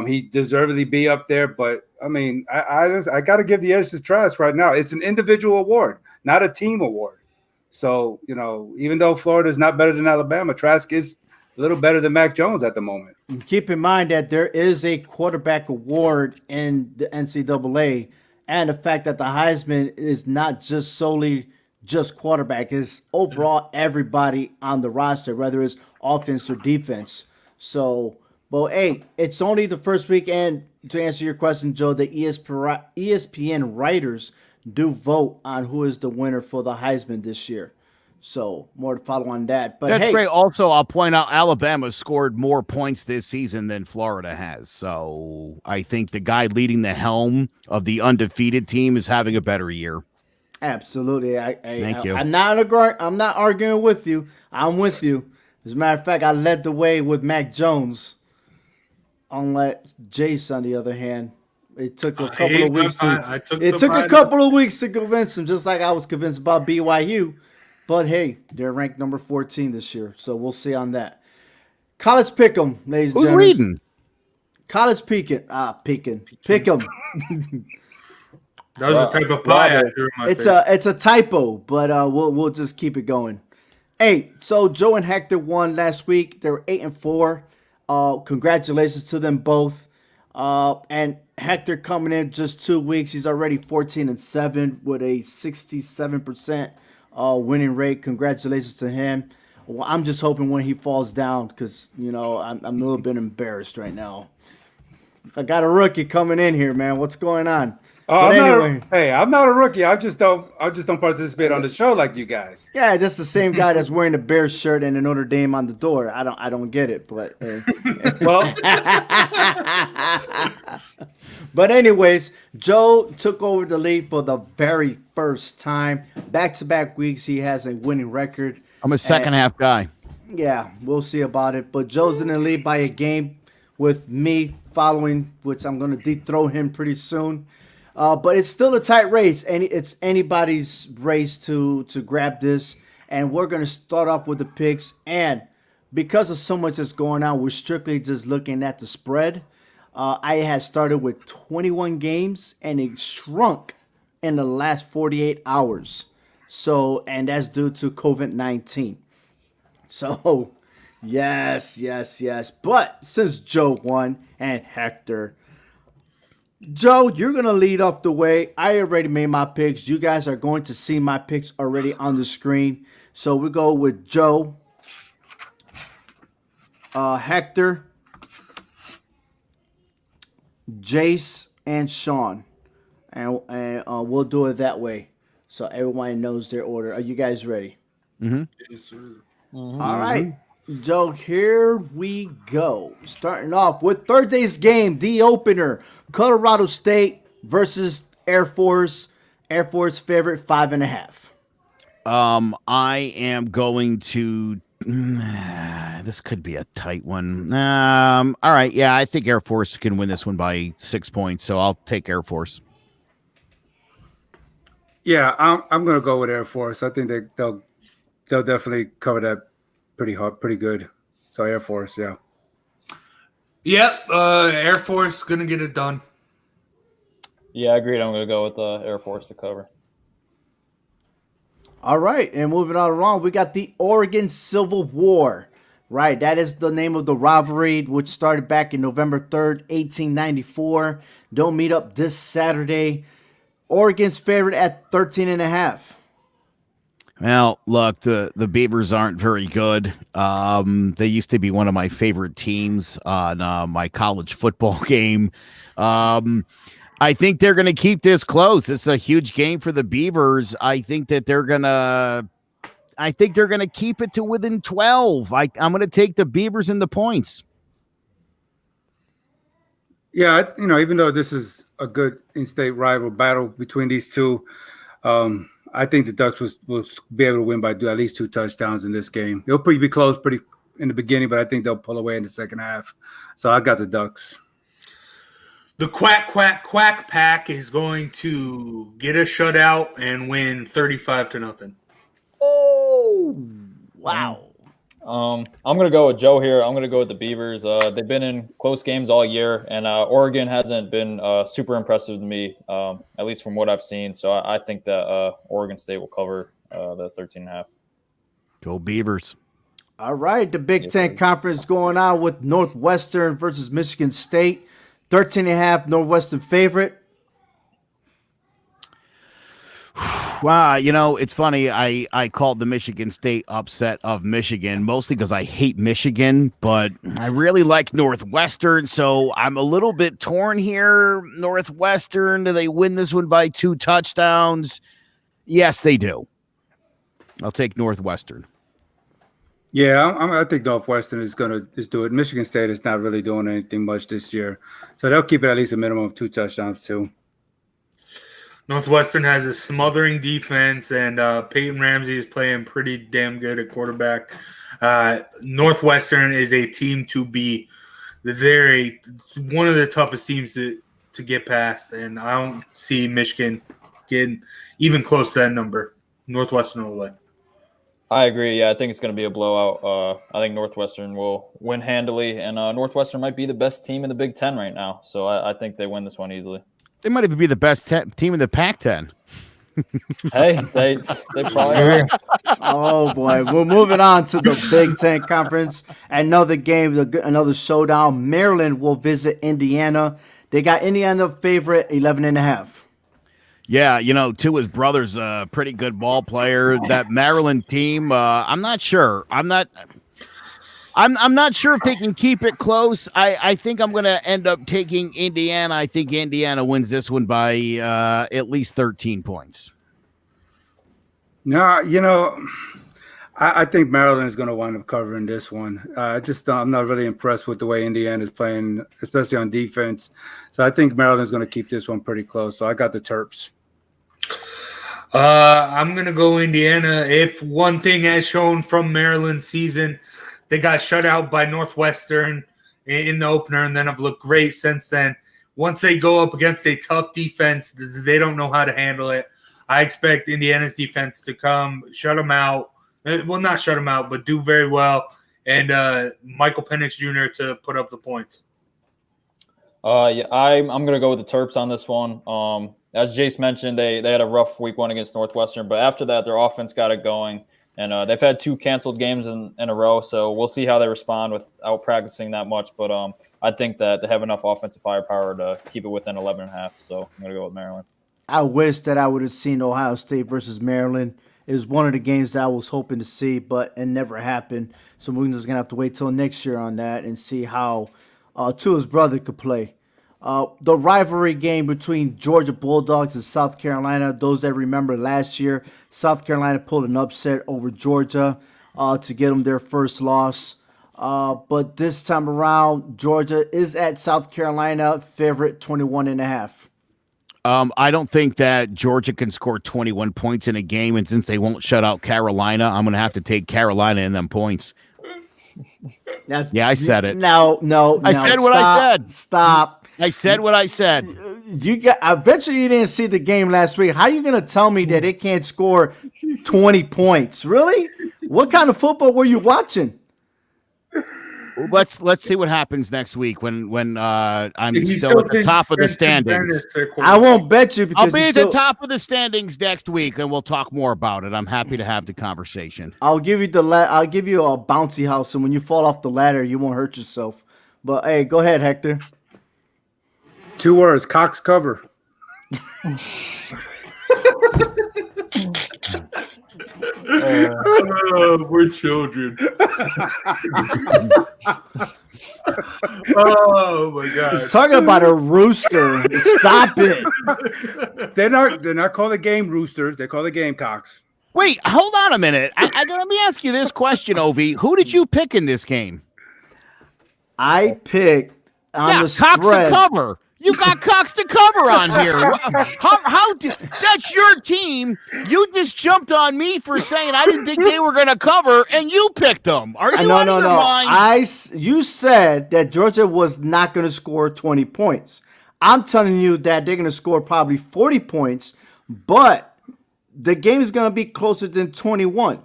He deservedly be up there, but I mean, I got to give the edge to Trask right now. It's an individual award, not a team award. So, even though Florida is not better than Alabama, Trask is a little better than Mac Jones at the moment. And keep in mind that there is a quarterback award in the NCAA, and the fact that the Heisman is not just solely just quarterback, it's overall everybody on the roster, whether it's offense or defense. So, but hey, it's only the first week, and to answer your question, Joe, the ESPN writers do vote on who is the winner for the Heisman this year. So more to follow on that. But That's hey, great. Also, I'll point out Alabama scored more points this season than Florida has. So I think the guy leading the helm of the undefeated team is having a better year. absolutely. Thank you. I'm not arguing with you. I'm with you. As a matter of fact, I led the way with Mac Jones. Unlike Jace, on the other hand, it took a couple of weeks to convince him, just like I was convinced about BYU. But hey, they're ranked number 14 this year, so we'll see on that. College Pick'em, ladies and Who's gentlemen. reading? College Pick'em. That was a type of pie I threw in my face. It's a typo, but we'll just keep it going. Hey, so Joe and Hector won last week. They were 8-4. Congratulations to them both. And Hector coming in just 2 weeks, he's already 14-7 with a 67% winning rate. Congratulations to him. Well, I'm just hoping when he falls down, because I'm a little bit embarrassed right now. I got a rookie coming in here, man. What's going on? I'm not a rookie. I just don't participate on the show like you guys. Yeah, that's the same guy that's wearing the Bears shirt and the Notre Dame on the door. I don't get it, but Well, but anyways, Joe took over the lead for the very first time. Back-to-back weeks, he has a winning record. I'm a second half guy. Yeah, we'll see about it. But Joe's in the lead by a game with me following, which I'm going to dethrone him pretty soon. But it's still a tight race, and it's anybody's race to grab this. And we're going to start off with the picks. And because of so much that's going on, we're strictly just looking at the spread. I had started with 21 games, and it shrunk in the last 48 hours. So, and that's due to COVID-19. So, yes. But since Joe won and Hector, Joe, you're going to lead off the way. I already made my picks. You guys are going to see my picks already on the screen. So we go with Joe, Hector, Jace, and Sean. And we'll do it that way, so everyone knows their order. Are you guys ready? Mm-hmm. Yes, sir. All right, Joe, here we go. Starting off with Thursday's game, the opener, Colorado State versus Air Force. Air Force favorite 5.5. I am going to. This could be a tight one. All right, yeah, I think Air Force can win this one by 6 points, so I'll take Air Force. yeah, I'm going to go with Air Force. I think they'll definitely cover that pretty good. So Air Force, yeah. Yep, Air Force going to get it done. Yeah, I agreed. I'm going to go with Air Force to cover. All right, and moving on along, we got the Oregon Civil War. Right, that is the name of the rivalry, which started back in November 3rd, 1894. They'll meet up this Saturday. Oregon's favorite at 13.5. Well, look, the Beavers aren't very good. They used to be one of my favorite teams on my college football game. I think they're going to keep this close. This is a huge game for the Beavers. I think that they're going to keep it to within 12. I'm going to take the Beavers in the points. Yeah, even though this is a good in-state rival battle between these two, I think the Ducks will be able to win by at least 2 touchdowns in this game. It'll be close in the beginning, but I think they'll pull away in the second half. So I got the Ducks. The quack pack is going to get a shutout and win 35-0. Oh, wow. I'm going to go with Joe here. I'm going to go with the Beavers. They've been in close games all year, and Oregon hasn't been super impressive to me, at least from what I've seen. So I think that Oregon State will cover the 13.5. Go Beavers. All right, the Big Ten Conference going on with Northwestern versus Michigan State. 13.5 Northwestern favorite. It's funny. I called the Michigan State upset of Michigan mostly because I hate Michigan, but I really like Northwestern, so I'm a little bit torn here. Northwestern, do they win this one by 2 touchdowns? Yes, they do. I'll take Northwestern. Yeah, I think Northwestern is going to do it. Michigan State is not really doing anything much this year, so they'll keep it at least a minimum of 2 touchdowns too. Northwestern has a smothering defense, and Peyton Ramsey is playing pretty damn good at quarterback. Northwestern is a team to be. They're one of the toughest teams to get past, and I don't see Michigan getting even close to that number. Northwestern will win. I agree. Yeah, I think it's going to be a blowout. I think Northwestern will win handily, and Northwestern might be the best team in the Big Ten right now. So I think they win this one easily. They might even be the best team in the Pac-10. Hey, they probably are. Oh boy, we're moving on to the Big Ten Conference. Another game, another showdown. Maryland will visit Indiana. They got Indiana favorite 11.5. Yeah, Tua's brother's a pretty good ball player. That Maryland team, I'm not sure. I'm not sure if they can keep it close. I think I'm going to end up taking Indiana. I think Indiana wins this one by at least 13 points. No, I think Maryland is going to wind up covering this one. I'm not really impressed with the way Indiana is playing, especially on defense. So I think Maryland is going to keep this one pretty close. So I got the Terps. I'm going to go Indiana. If one thing has shown from Maryland's season, they got shut out by Northwestern in the opener and then have looked great since then. Once they go up against a tough defense, they don't know how to handle it. I expect Indiana's defense to come, shut them out. Well, not shut them out, but do very well. And Michael Penix Jr. to put up the points. Yeah, I'm going to go with the Terps on this one. As Jace mentioned, they had a rough week 1 against Northwestern, but after that, their offense got it going. And they've had 2 canceled games in a row, so we'll see how they respond without practicing that much. But I think that they have enough offensive firepower to keep it within 11.5, so I'm going to go with Maryland. I wish that I would have seen Ohio State versus Maryland. It was one of the games that I was hoping to see, but it never happened. So we're just going to have to wait till next year on that and see how Tua's brother could play. The rivalry game between Georgia Bulldogs and South Carolina, those that remember last year, South Carolina pulled an upset over Georgia to get them their first loss. But this time around, Georgia is at South Carolina, favorite 21.5. I don't think that Georgia can score 21 points in a game, and since they won't shut out Carolina, I'm going to have to take Carolina in them points. I said it. No. I said what I said. Stop. I said what I said. I bet you didn't see the game last week. How are you going to tell me that it can't score 20 points? Really? What kind of football were you watching? Let's see what happens next week when I'm still at the top of the standings. I won't bet you because I'll be at the top of the standings next week, and we'll talk more about it. I'm happy to have the conversation. I'll give you I'll give you a bouncy house, and when you fall off the ladder, you won't hurt yourself. But hey, go ahead, Hector. 2 words: Cox cover. We're children. Oh my God! He's talking about a rooster. Stop it. They're not called the game roosters. They call the Gamecocks. Wait, hold on a minute. Let me ask you this question, Ovi. Who did you pick in this game? I picked on the Cox spread. To cover. You got Cox to cover on here. That's your team. You just jumped on me for saying I didn't think they were going to cover, and you picked them. Are you out of your mind? You said that Georgia was not going to score 20 points. I'm telling you that they're going to score probably 40 points, but the game is going to be closer than 21.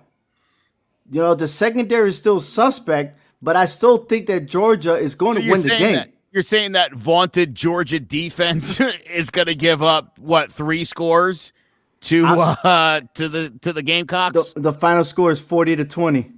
The secondary is still suspect, but I still think that Georgia is going to win the game. You're saying that vaunted Georgia defense is going to give up 3 scores to the Gamecocks? The final score is 40-20.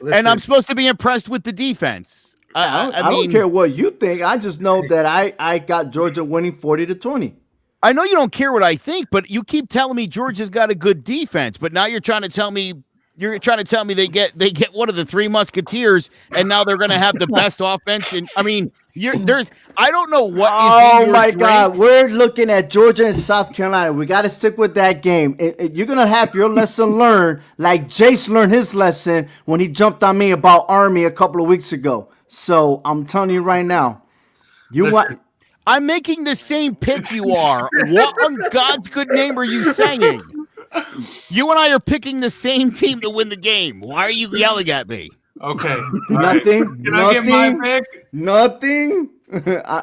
Listen, and I'm supposed to be impressed with the defense. I don't care what you think. I just know that I got Georgia winning 40-20. I know you don't care what I think, but you keep telling me Georgia's got a good defense. But now you're trying to tell me they get one of the three Musketeers, and now they're going to have the best offense. And I mean, I don't know what. Oh my God, we're looking at Georgia and South Carolina. We got to stick with that game. You're gonna have your lesson learned, like Jace learned his lesson when he jumped on me about Army a couple of weeks ago. So I'm telling you right now, I'm making the same pick you are. What on God's good name are you saying? You and I are picking the same team to win the game. Why are you yelling at me? Okay. Nothing. Can I get my pick? Nothing.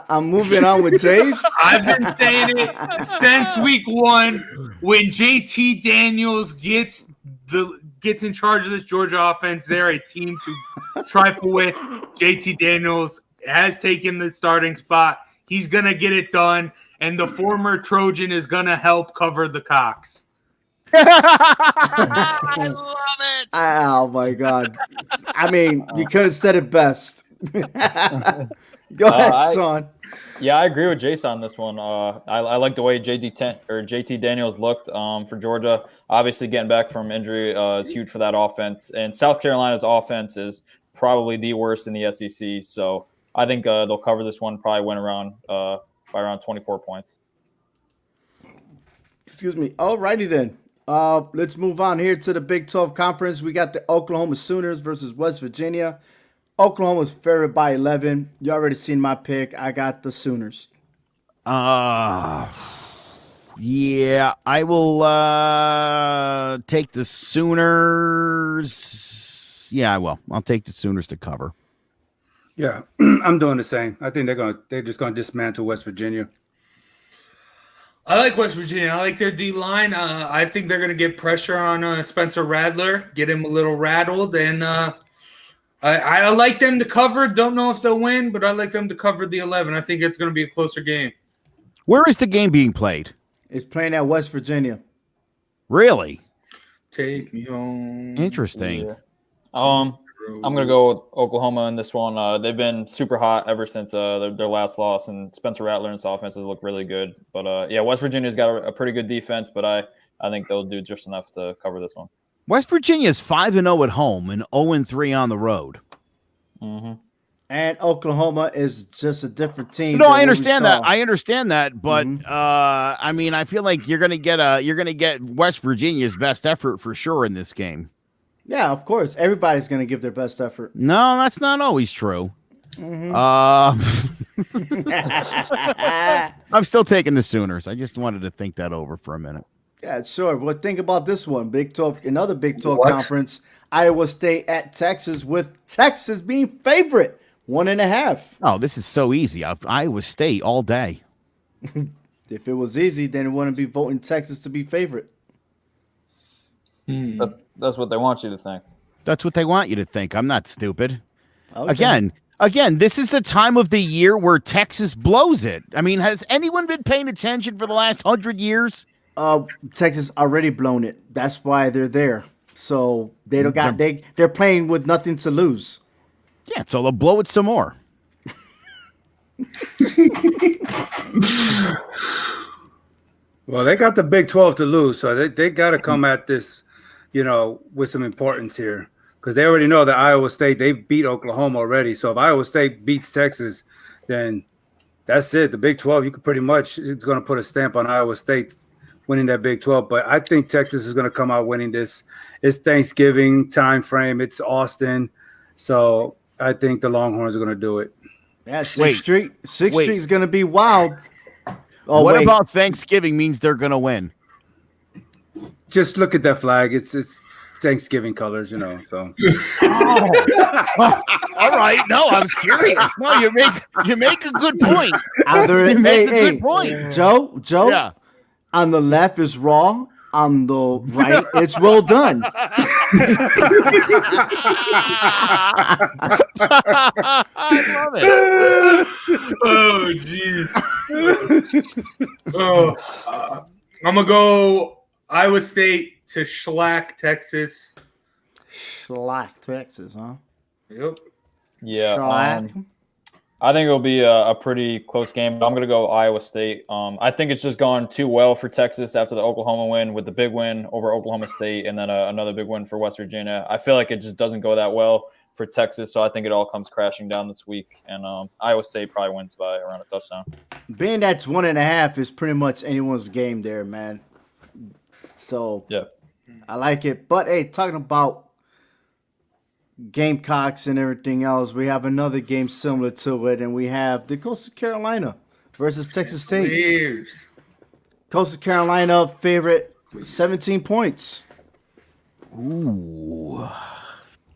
I'm moving on with Jace. I've been saying it since week 1. When JT Daniels gets in charge of this Georgia offense, they're a team to trifle with. JT Daniels has taken the starting spot. He's going to get it done, and the former Trojan is going to help cover the Cox. I love it. Oh, my God. I mean, you could have said it best. Go ahead, Sean. Yeah, I agree with Jace on this one. I like the way JT Daniels looked for Georgia. Obviously, getting back from injury is huge for that offense. And South Carolina's offense is probably the worst in the SEC. So I think they'll cover this one, probably win by around 24 points. Excuse me. All righty then. Let's move on here to the Big 12 Conference. We got the Oklahoma Sooners versus West Virginia. Oklahoma's favored by 11. You already seen my pick. I got the Sooners. Yeah, I will take the Sooners. Yeah, I will. I'll take the Sooners to cover. Yeah, I'm doing the same. I think they're just gonna dismantle West Virginia. I like West Virginia. I like their D-line. I think they're going to get pressure on Spencer Rattler, get him a little rattled, and I like them to cover. Don't know if they'll win, but I like them to cover the 11. I think it's going to be a closer game. Where is the game being played? It's playing at West Virginia. Really? Take me home. Interesting. Yeah. I'm going to go with Oklahoma in this one. They've been super hot ever since their last loss, and Spencer Rattler and his offenses look really good. But, yeah, West Virginia's got a pretty good defense, but I think they'll do just enough to cover this one. West Virginia's 5-0 at home and 0-3 on the road. Mm-hmm. And Oklahoma is just a different team. No, I understand that. I understand that, but I mean, I feel like you're gonna get West Virginia's best effort for sure in this game. Yeah, of course. Everybody's gonna give their best effort. No, that's not always true. Mm-hmm. I'm still taking the Sooners. I just wanted to think that over for a minute. Yeah, sure. But think about this one. Big 12, another Big 12 conference. Iowa State at Texas, with Texas being favorite, 1.5. Oh, this is so easy. Iowa State all day. If it was easy, then it wouldn't be voting Texas to be favorite. That's what they want you to think. That's what they want you to think. I'm not stupid. Okay. Again, this is the time of the year where Texas blows it. I mean, has anyone been paying attention for the last 100 years? Texas already blown it. That's why they're there. So they don't got they're playing with nothing to lose. Yeah, so they'll blow it some more. Well, they got the Big 12 to lose, so they got to come at this, with some importance here, because they already know that Iowa State, they beat Oklahoma already. So if Iowa State beats Texas, then that's it. The Big 12, you could pretty much, it's going to put a stamp on Iowa State winning that Big 12. But I think Texas is going to come out winning this. It's Thanksgiving time frame. It's Austin. So I think the Longhorns are going to do it. Yeah, Sixth Street is going to be wild. Oh, what about Thanksgiving means they're going to win? Just look at that flag. It's Thanksgiving colors, so. All right. No, I was curious. No, you make a good point. You make a good point. Joe, yeah. On the left is raw. On the right, it's well done. I love it. Oh, jeez. I'm going to go Iowa State to shellac Texas. Shellac Texas, huh? Yep. Yeah. Shellac. I think it'll be a pretty close game. I'm going to go Iowa State. I think it's just gone too well for Texas after the Oklahoma win with the big win over Oklahoma State and then another big win for West Virginia. I feel like it just doesn't go that well for Texas, so I think it all comes crashing down this week. And Iowa State probably wins by around a touchdown. Being that's 1.5 is pretty much anyone's game there, man. So yeah, I like it. But hey, talking about Gamecocks and everything else, we have another game similar to it, and we have the Coastal Carolina versus Texas State. Cheers. Coastal Carolina favorite 17 points. Ooh,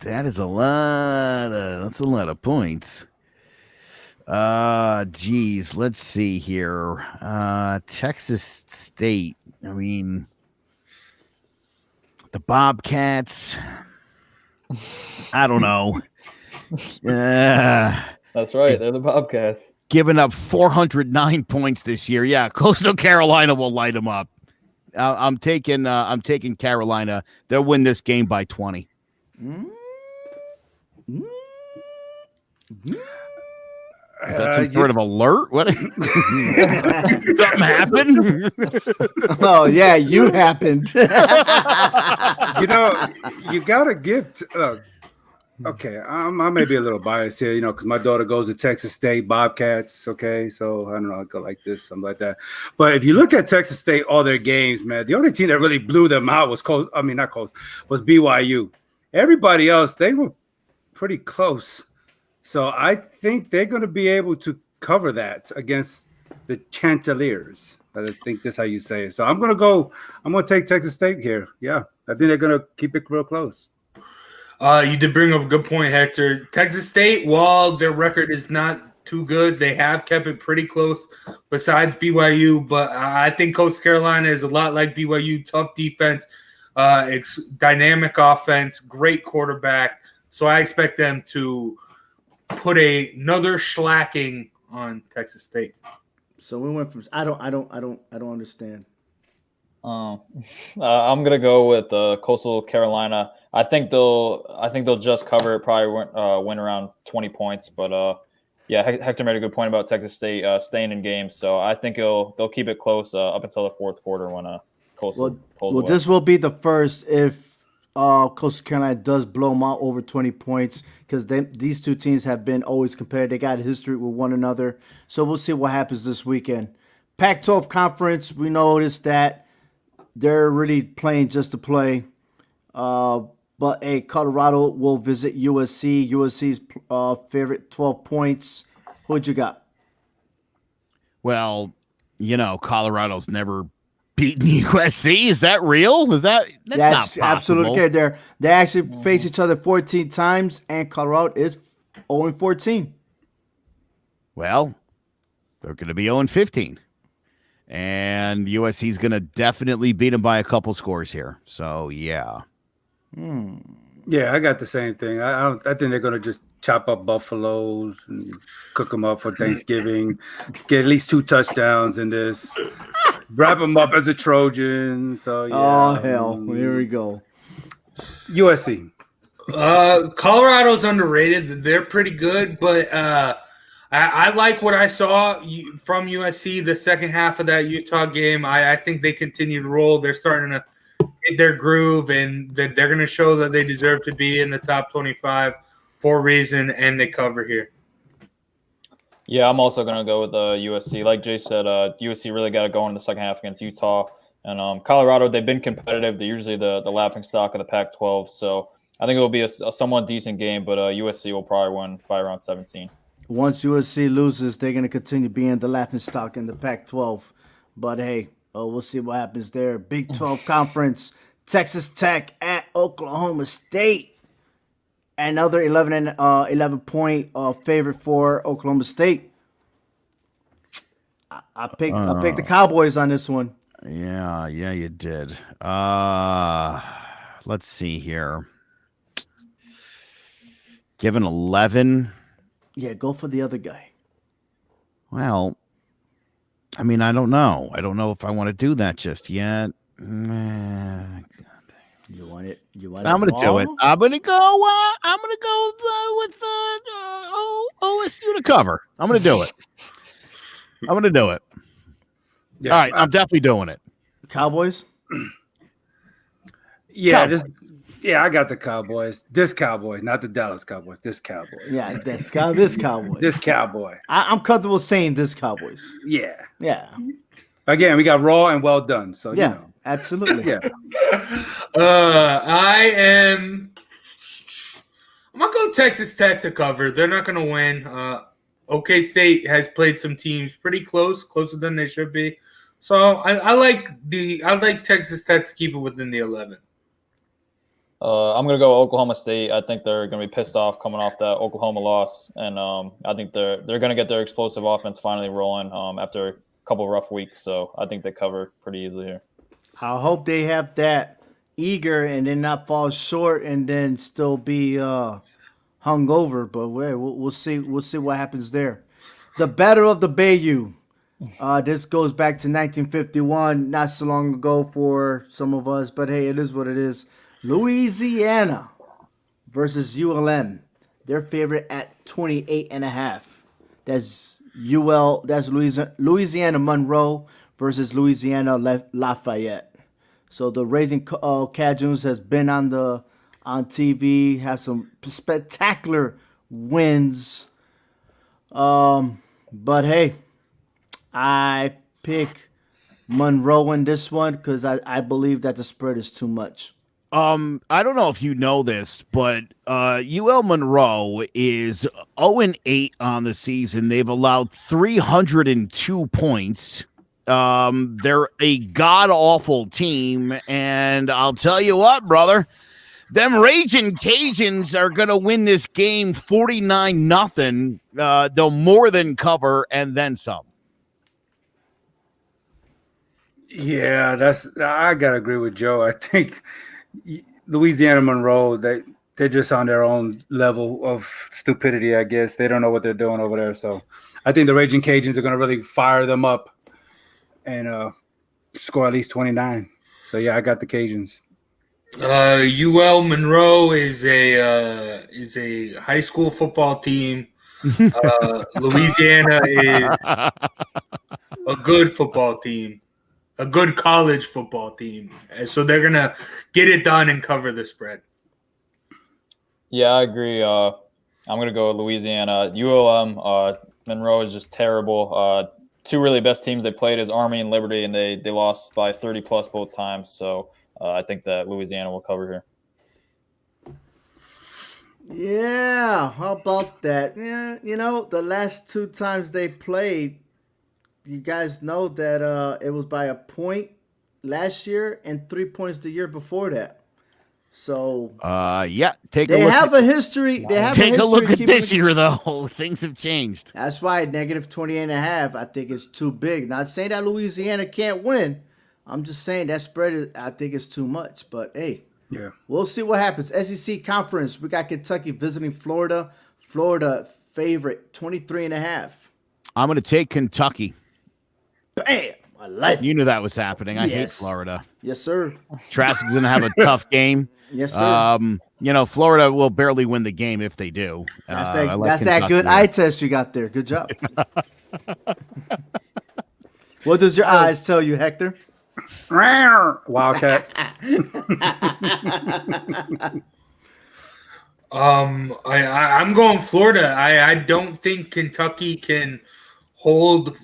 that's a lot of points. Geez, let's see here. Texas State. I mean, the Bobcats. I don't know. That's right. They're the Bobcats. Giving up 409 points this year. Yeah, Coastal Carolina will light them up. I'm taking Carolina. They'll win this game by 20. Is that some sort of alert? What? Something happened? Oh yeah, you happened. You know, you gotta give. Okay, I may be a little biased here, you know, because my daughter goes to Texas State Bobcats. Okay, so I don't know, I go like this, something like that. But if you look at Texas State, all their games, man, the only team that really blew them out was was BYU. Everybody else, they were pretty close. So I think they're going to be able to cover that against the Chanticleers. I think that's how you say it. So I'm going to take Texas State here. Yeah, I think they're going to keep it real close. You did bring up a good point, Hector. Texas State, while their record is not too good, they have kept it pretty close besides BYU. But I think Coastal Carolina is a lot like BYU. Tough defense, dynamic offense, great quarterback. So I expect them to put another shellacking on Texas State. So we went from I don't understand. I'm gonna go with Coastal Carolina. I think they'll just cover it. Probably win around 20 points. But yeah, Hector made a good point about Texas State staying in games. So I think they'll keep it close up until the fourth quarter when Coastal. Well, this will be the first if Coastal Carolina does blow them out over 20 points, because these two teams have been always compared. They got a history with one another. So we'll see what happens this weekend. Pac-12 conference, we noticed that they're really playing just to play. But Colorado will visit USC. USC's favorite 12 points. Who'd you got? Well, you know, Colorado's never beaten USC. Is that real? That's not possible. Absolutely good. They actually face each other 14 times, and Colorado is 0-14. Well, they're going to be 0-15. And USC is going to definitely beat them by a couple scores here. So, yeah. Yeah, I got the same thing. I think they're going to just chop up buffaloes and cook them up for Thanksgiving. Get at least 2 touchdowns in this. Wrap them up as a Trojan. So yeah. Oh hell! Here we go. USC. Colorado's underrated. They're pretty good, but I like what I saw from USC the second half of that Utah game. I think they continue to roll. They're starting to hit their groove, and they're going to show that they deserve to be in the top 25 for a reason, and they cover here. Yeah, I'm also going to go with USC. Like Jay said, USC really got to go in the second half against Utah. And Colorado, they've been competitive. They're usually the laughingstock of the Pac-12. So I think it will be a somewhat decent game, but USC will probably win by around 17. Once USC loses, they're going to continue being the laughingstock in the Pac-12. But, hey, we'll see what happens there. Big 12 Conference, Texas Tech at Oklahoma State. Another 11-point favorite for Oklahoma State. I picked the Cowboys on this one. Yeah, you did. Let's see here. Given 11. Yeah, go for the other guy. Well, I mean, I don't know. I don't know if I want to do that just yet. You want it? You want I'm it gonna do it. raw? I'm gonna go. With OSU to cover. I'm gonna do it. I'm gonna do it. Yeah, All right, I'm definitely doing it. Cowboys? Yeah, Cowboys. I got the Cowboys. This Cowboy, not the Dallas Cowboys. This Cowboy. Yeah, this Cowboys. This Cowboy. I'm comfortable saying this Cowboys. Yeah. Yeah. Again, we got raw and well done. So Yeah, you know. absolutely. Yeah. I'm gonna go Texas Tech to cover. They're not gonna win. OK State has played some teams pretty closer than they should be. So I like Texas Tech to keep it within the 11. I'm going to go Oklahoma State. I think they're going to be pissed off coming off that Oklahoma loss, and I think they're going to get their explosive offense finally rolling after a couple of rough weeks. So I think they cover pretty easily here. I hope they have that eager and then not fall short and then still be hungover. But we'll see. We'll see what happens there. The Battle of the Bayou. This goes back to 1951, not so long ago for some of us. But hey, it is what it is. Louisiana versus ULM. Their favorite at 28.5. That's That's Louisiana Monroe versus Louisiana Lafayette. So the Raging Cajuns has been on TV, has some spectacular wins. But hey, I pick Monroe in this one because I believe that the spread is too much. I don't know if you know this, but UL Monroe is 0-8 on the season. They've allowed 302 points. They're a god-awful team, and I'll tell you what, brother, them Raging Cajuns are going to win this game 49-0. They'll more than cover and then some. Yeah, I gotta agree with Joe. I think Louisiana Monroe, they're just on their own level of stupidity, I guess. They don't know what they're doing over there. So I think the Raging Cajuns are gonna really fire them up and score at least 29. So yeah, I got the Cajuns. UL Monroe is a high school football team. Louisiana is a good football team, a good college football team. So they're going to get it done and cover the spread. Yeah, I agree. I'm going to go with Louisiana. ULM, Monroe is just terrible. Two really best teams they played is Army and Liberty, and they lost by 30-plus both times. So I think that Louisiana will cover here. Yeah, how about that? Yeah, the last two times they played, you guys know that it was by a point last year and 3 points the year before that. So yeah, they have a history. They have take a look at this year, though. Things have changed. That's why negative 28.5. I think it's too big. Not saying that Louisiana can't win. I'm just saying that spread I think is too much. But hey, yeah, we'll see what happens. SEC conference. We got Kentucky visiting Florida. Florida favorite 23.5. I'm going to take Kentucky. Bam! I like it. You knew that was happening. I hate Yes. Florida. Yes, sir. Trask is going to have a tough game. Yes, sir. Florida will barely win the game if they do. That's that good eye test you got there. Good job. What does your eyes tell you, Hector? Wildcats. I'm going Florida. I don't think Kentucky can hold,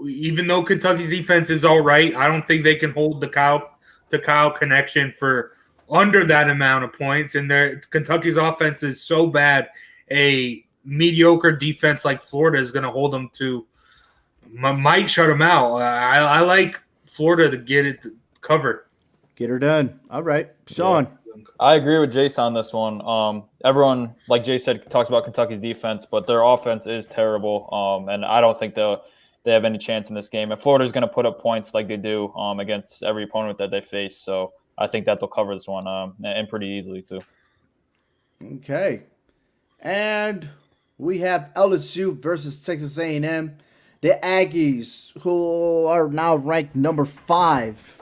even though Kentucky's defense is all right. I don't think they can hold the Kyle connection for under that amount of points. And Kentucky's offense is so bad, a mediocre defense like Florida is going to hold them to, might shut them out. I like Florida to get it covered. Get her done. All right. Sean. Yeah. I agree with Jace on this one. Everyone, like Jay said, talks about Kentucky's defense, but their offense is terrible. And I don't think they have any chance in this game. And Florida's going to put up points like they do against every opponent that they face. So I think that they'll cover this one and pretty easily too. Okay. And we have LSU versus Texas A&M. The Aggies, who are now ranked number 5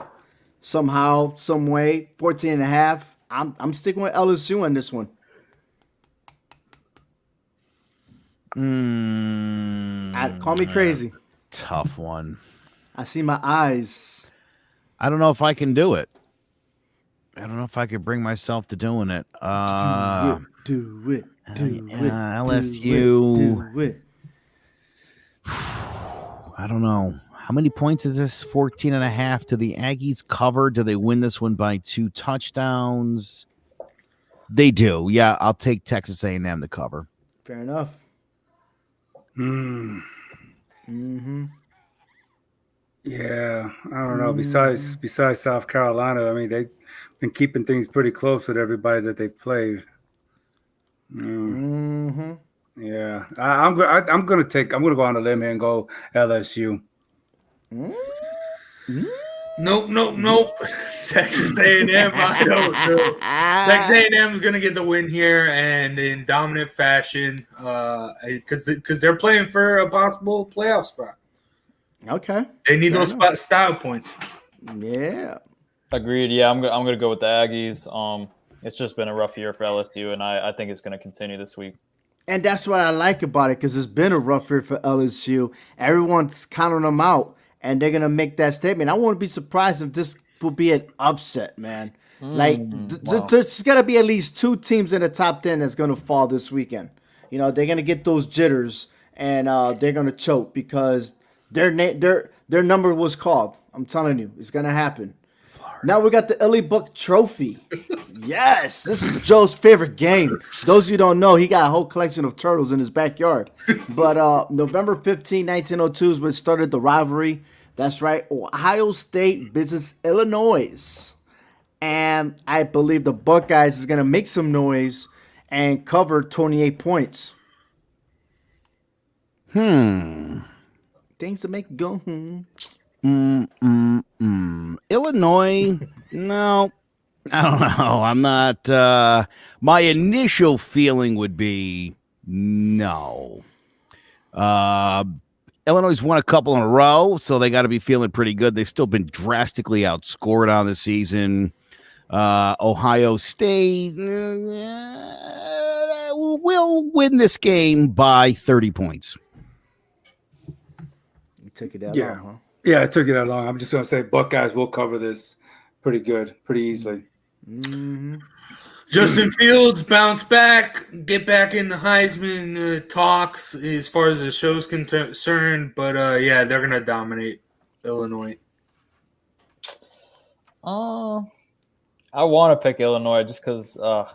somehow, some way. 14.5. I'm sticking with LSU on this one. Call me crazy. Tough one. I see my eyes. I don't know if I can do it. I don't know if I could bring myself to doing it. Do it. LSU. Do it. I don't know. How many points is this? 14.5 to the Aggies cover. Do they win this one by 2 touchdowns? They do. Yeah, I'll take Texas A&M to cover. Fair enough. Yeah, I don't know. Besides South Carolina, I mean, they've been keeping things pretty close with everybody that they've played. Yeah, I'm gonna go on a limb here and go LSU. Nope. Texas A&M. I don't know. Texas A&M is gonna get the win here, and in dominant fashion, because they're playing for a possible playoff spot. Okay. They need those style points. Yeah. Agreed. Yeah, I'm gonna go with the Aggies. It's just been a rough year for LSU, and I think it's gonna continue this week. And that's what I like about it, because it's been a rough year for LSU. Everyone's counting them out, and they're going to make that statement. I wouldn't be surprised if this will be an upset, man. There's got to be at least 2 teams in the top 10 that's going to fall this weekend. You know, they're going to get those jitters, and they're going to choke because their number was called. I'm telling you, it's going to happen. Now we got the Illy Buck Trophy. Yes, this is Joe's favorite game. Those of you who don't know, he got a whole collection of turtles in his backyard. But November 15, 1902 is when it started the rivalry. That's right, Ohio State visits Illinois. And I believe the Buckeyes is going to make some noise and cover 28 points. Things to make go. Illinois, no, I don't know. I'm not. My initial feeling would be no. Illinois won a couple in a row, so they got to be feeling pretty good. They've still been drastically outscored on the season. Ohio State will win this game by 30 points. You took it that long, huh? Yeah, it took you that long. I'm just going to say Buckeyes will cover this pretty good, pretty easily. Justin Fields bounce back, get back in the Heisman talks as far as the show's concerned. But, yeah, they're going to dominate Illinois. I want to pick Illinois just because you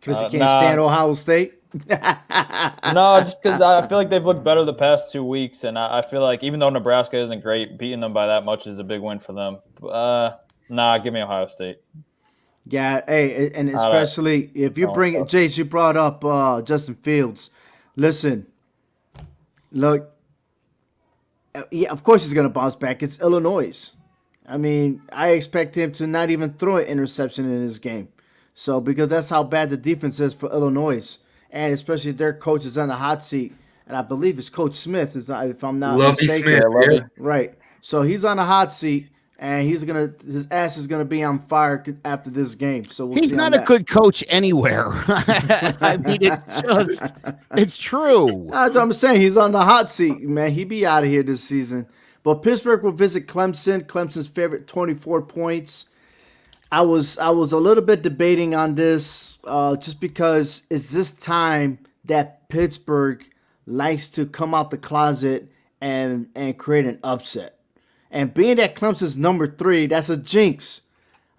can't stand Ohio State? No, just because I feel like they've looked better the past 2 weeks, and I feel like even though Nebraska isn't great, beating them by that much is a big win for them. Give me Ohio State. Yeah, hey, and especially if you bring it, Jace, you brought up Justin Fields. Listen, look, yeah, of course he's going to bounce back. It's Illinois. I mean, I expect him to not even throw an interception in this game. So, because that's how bad the defense is for Illinois. And especially their coach is on the hot seat. And I believe it's Coach Smith, if I'm not mistaken. Smith, yeah. Right. So he's on the hot seat, and his ass is gonna be on fire after this game. So we'll see. He's not a good coach anywhere. I mean, it's true. That's what I'm saying. He's on the hot seat, man. He'd be out of here this season. But Pittsburgh will visit Clemson. Clemson's favorite, 24 points. I was a little bit debating on this just because it's this time that Pittsburgh likes to come out the closet and create an upset. And being that Clemson's number 3, that's a jinx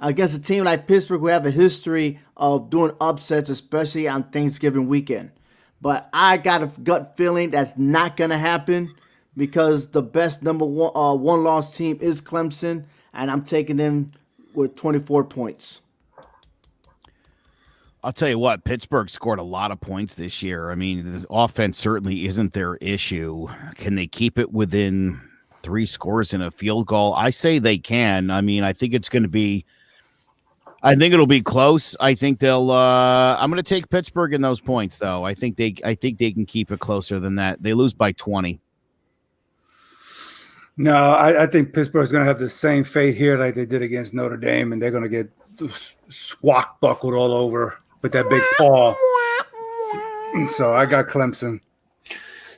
against a team like Pittsburgh who have a history of doing upsets, especially on Thanksgiving weekend. But I got a gut feeling that's not going to happen because the best number one loss team is Clemson, and I'm taking them with 24 points. I'll tell you what, Pittsburgh scored a lot of points this year. I mean, the offense certainly isn't their issue. Can they keep it within 3 scores and a field goal? I say they can. I mean, I think it'll be close. I think they'll I'm going to take Pittsburgh in those points though. I think they can keep it closer than that. They lose by 20. No, I think Pittsburgh's going to have the same fate here like they did against Notre Dame, and they're going to get swashbuckled all over with that big paw. So I got Clemson.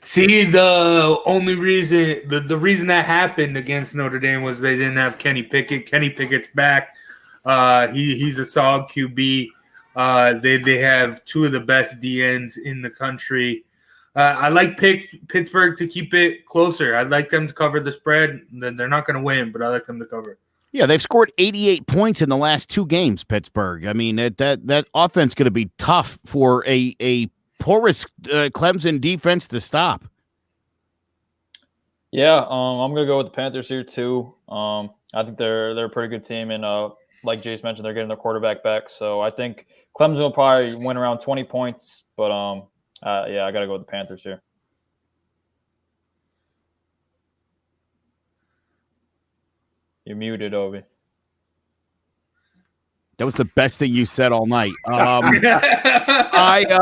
See, the only reason the reason that happened against Notre Dame was they didn't have Kenny Pickett. Kenny Pickett's back. He's a solid QB. They have two of the best DNs in the country. I like Pittsburgh to keep it closer. I'd like them to cover the spread. They're not going to win, but I like them to cover. Yeah, they've scored 88 points in the last 2 games, Pittsburgh. I mean, that offense is going to be tough for a porous Clemson defense to stop. Yeah, I'm going to go with the Panthers here too. I think they're a pretty good team, and like Jace mentioned, they're getting their quarterback back. So I think Clemson will probably win around 20 points, but yeah, I got to go with the Panthers here. You're muted, Obi. That was the best thing you said all night. I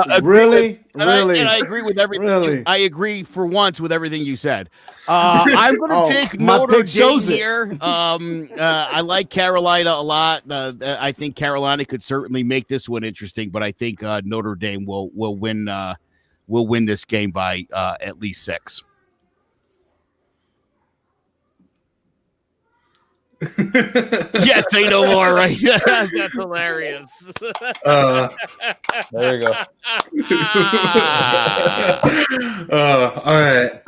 agree I agree with everything. Really? I agree for once with everything you said. I'm going to take Notre Dame here. I like Carolina a lot. I think Carolina could certainly make this one interesting, but I think Notre Dame will win. Will win this game by at least 6. Yes, say no more, right? That's hilarious. There you go. All right.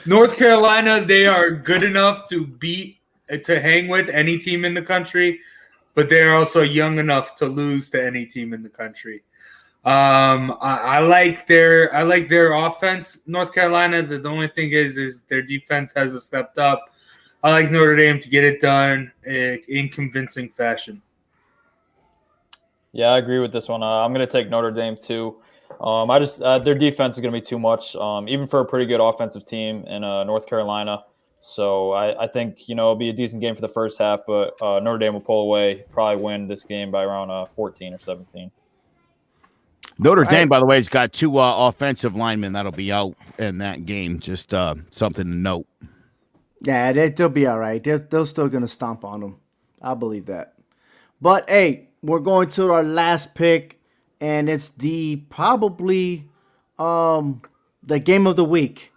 North Carolina, they are good enough to hang with any team in the country, but they are also young enough to lose to any team in the country. I like their offense. North Carolina, the only thing is their defense hasn't stepped up. I like Notre Dame to get it done in convincing fashion. Yeah, I agree with this one. I'm going to take Notre Dame too. Their defense is going to be too much, even for a pretty good offensive team in North Carolina. So I think it'll be a decent game for the first half, but Notre Dame will pull away, probably win this game by around 14 or 17. Notre Dame, by the way, has got 2 offensive linemen that'll be out in that game. Just something to note. Yeah, they'll be all right. They're still going to stomp on them. I believe that. But, hey, we're going to our last pick, and it's probably the game of the week.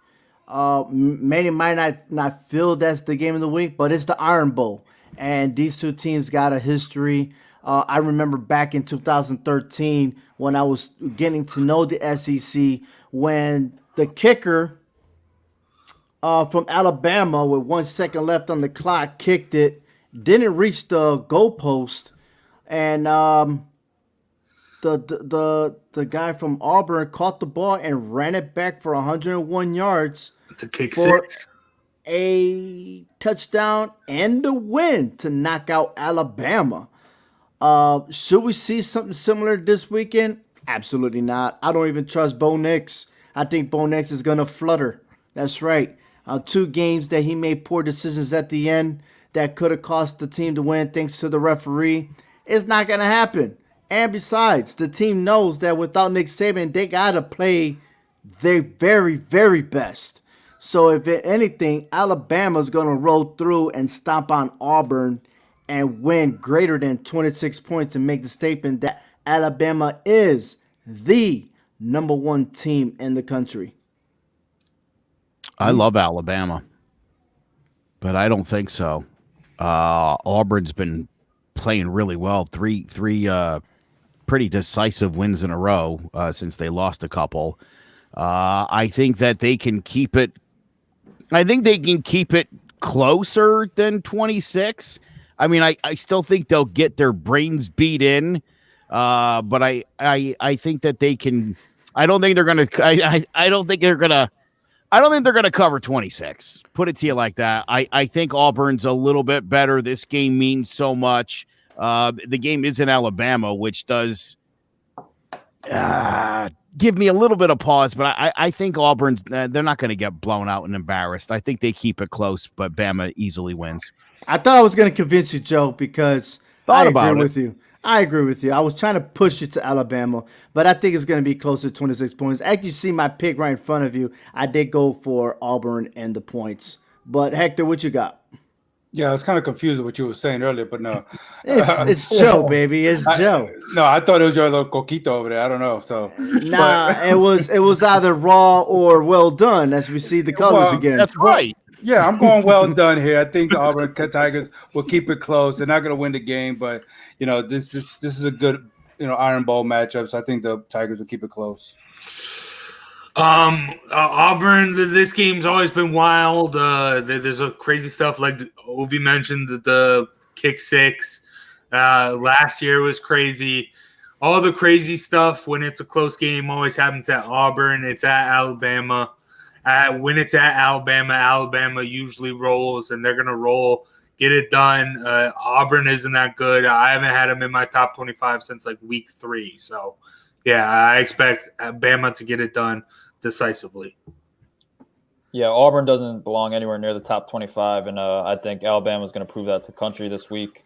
Many might not feel that's the game of the week, but it's the Iron Bowl. And these two teams got a history. I remember back in 2013 when I was getting to know the SEC, when the kicker from Alabama with 1 second left on the clock kicked it, didn't reach the goalpost, and the guy from Auburn caught the ball and ran it back for 101 yards to kick for 6. A touchdown and the win to knock out Alabama. Should we see something similar this weekend? Absolutely not. I don't even trust Bo Nix. I think Bo Nix is going to flutter. That's right. 2 games that he made poor decisions at the end that could have cost the team to win thanks to the referee. It's not going to happen. And besides, the team knows that without Nick Saban, they got to play their very, very best. So if anything, Alabama's going to roll through and stomp on Auburn and win greater than 26 points and make the statement that Alabama is the number 1 team in the country. I love Alabama, but I don't think so. Auburn's been playing really well. Three pretty decisive wins in a row since they lost a couple. I think that they can keep it. I think they can keep it closer than 26. I mean, I still think they'll get their brains beat in, but I think that they can. I don't think they're gonna. I don't think they're gonna. I don't think they're gonna cover 26. Put it to you like that. I think Auburn's a little bit better. This game means so much. The game is in Alabama, which does give me a little bit of pause, but I think Auburn's. They're not going to get blown out and embarrassed. I think they keep it close, but Bama easily wins. I thought I was going to convince you, Joe, because thought I about agree it. with you. I agree with you. I was trying to push it to Alabama, but I think it's going to be closer to 26 points. As you see my pick right in front of you, I did go for Auburn and the points. But Hector, what you got? Yeah, I was kind of confused with what you were saying earlier, but no. It's Joe, baby. It's Joe. No, I thought it was your little coquito over there. I don't know. So Nah, it was either raw or well done, as we see the colors again. That's right. yeah, I'm going well done here. I think the Auburn Tigers will keep it close. They're not going to win the game, but this is a good Iron Bowl matchup. So I think the Tigers will keep it close. Auburn, this game's always been wild. There's a crazy stuff like Ovi mentioned, the kick six. Last year was crazy. All the crazy stuff when it's a close game always happens at Auburn. It's at Alabama. When it's at Alabama, Alabama usually rolls, and they're going to roll, get it done. Auburn isn't that good. I haven't had them in my top 25 since like week 3. So, yeah, I expect Bama to get it done decisively. Yeah, Auburn doesn't belong anywhere near the top 25, and I think Alabama is going to prove that to the country this week.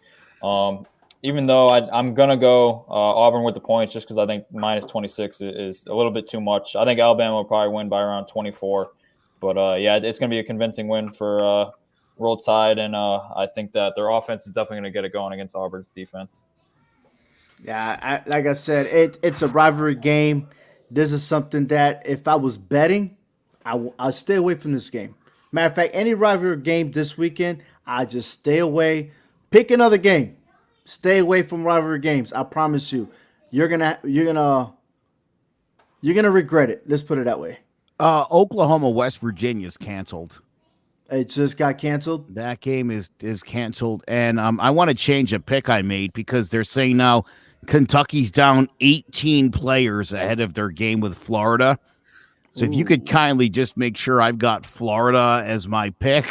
Even though I'm going to go Auburn with the points just because I think minus 26 is a little bit too much. I think Alabama will probably win by around 24. But, yeah, it's going to be a convincing win for Roll Tide, and I think that their offense is definitely going to get it going against Auburn's defense. Yeah, like I said, it's a rivalry game. This is something that if I was betting, I'll stay away from this game. Matter of fact, any rivalry game this weekend, I just stay away. Pick another game. Stay away from rivalry games. I promise you, you're gonna regret it. Let's put it that way. Oklahoma, West Virginia is canceled. It just got canceled. That game is canceled, and I want to change a pick I made because they're saying now Kentucky's down 18 players ahead of their game with Florida. So if you could kindly just make sure I've got Florida as my pick.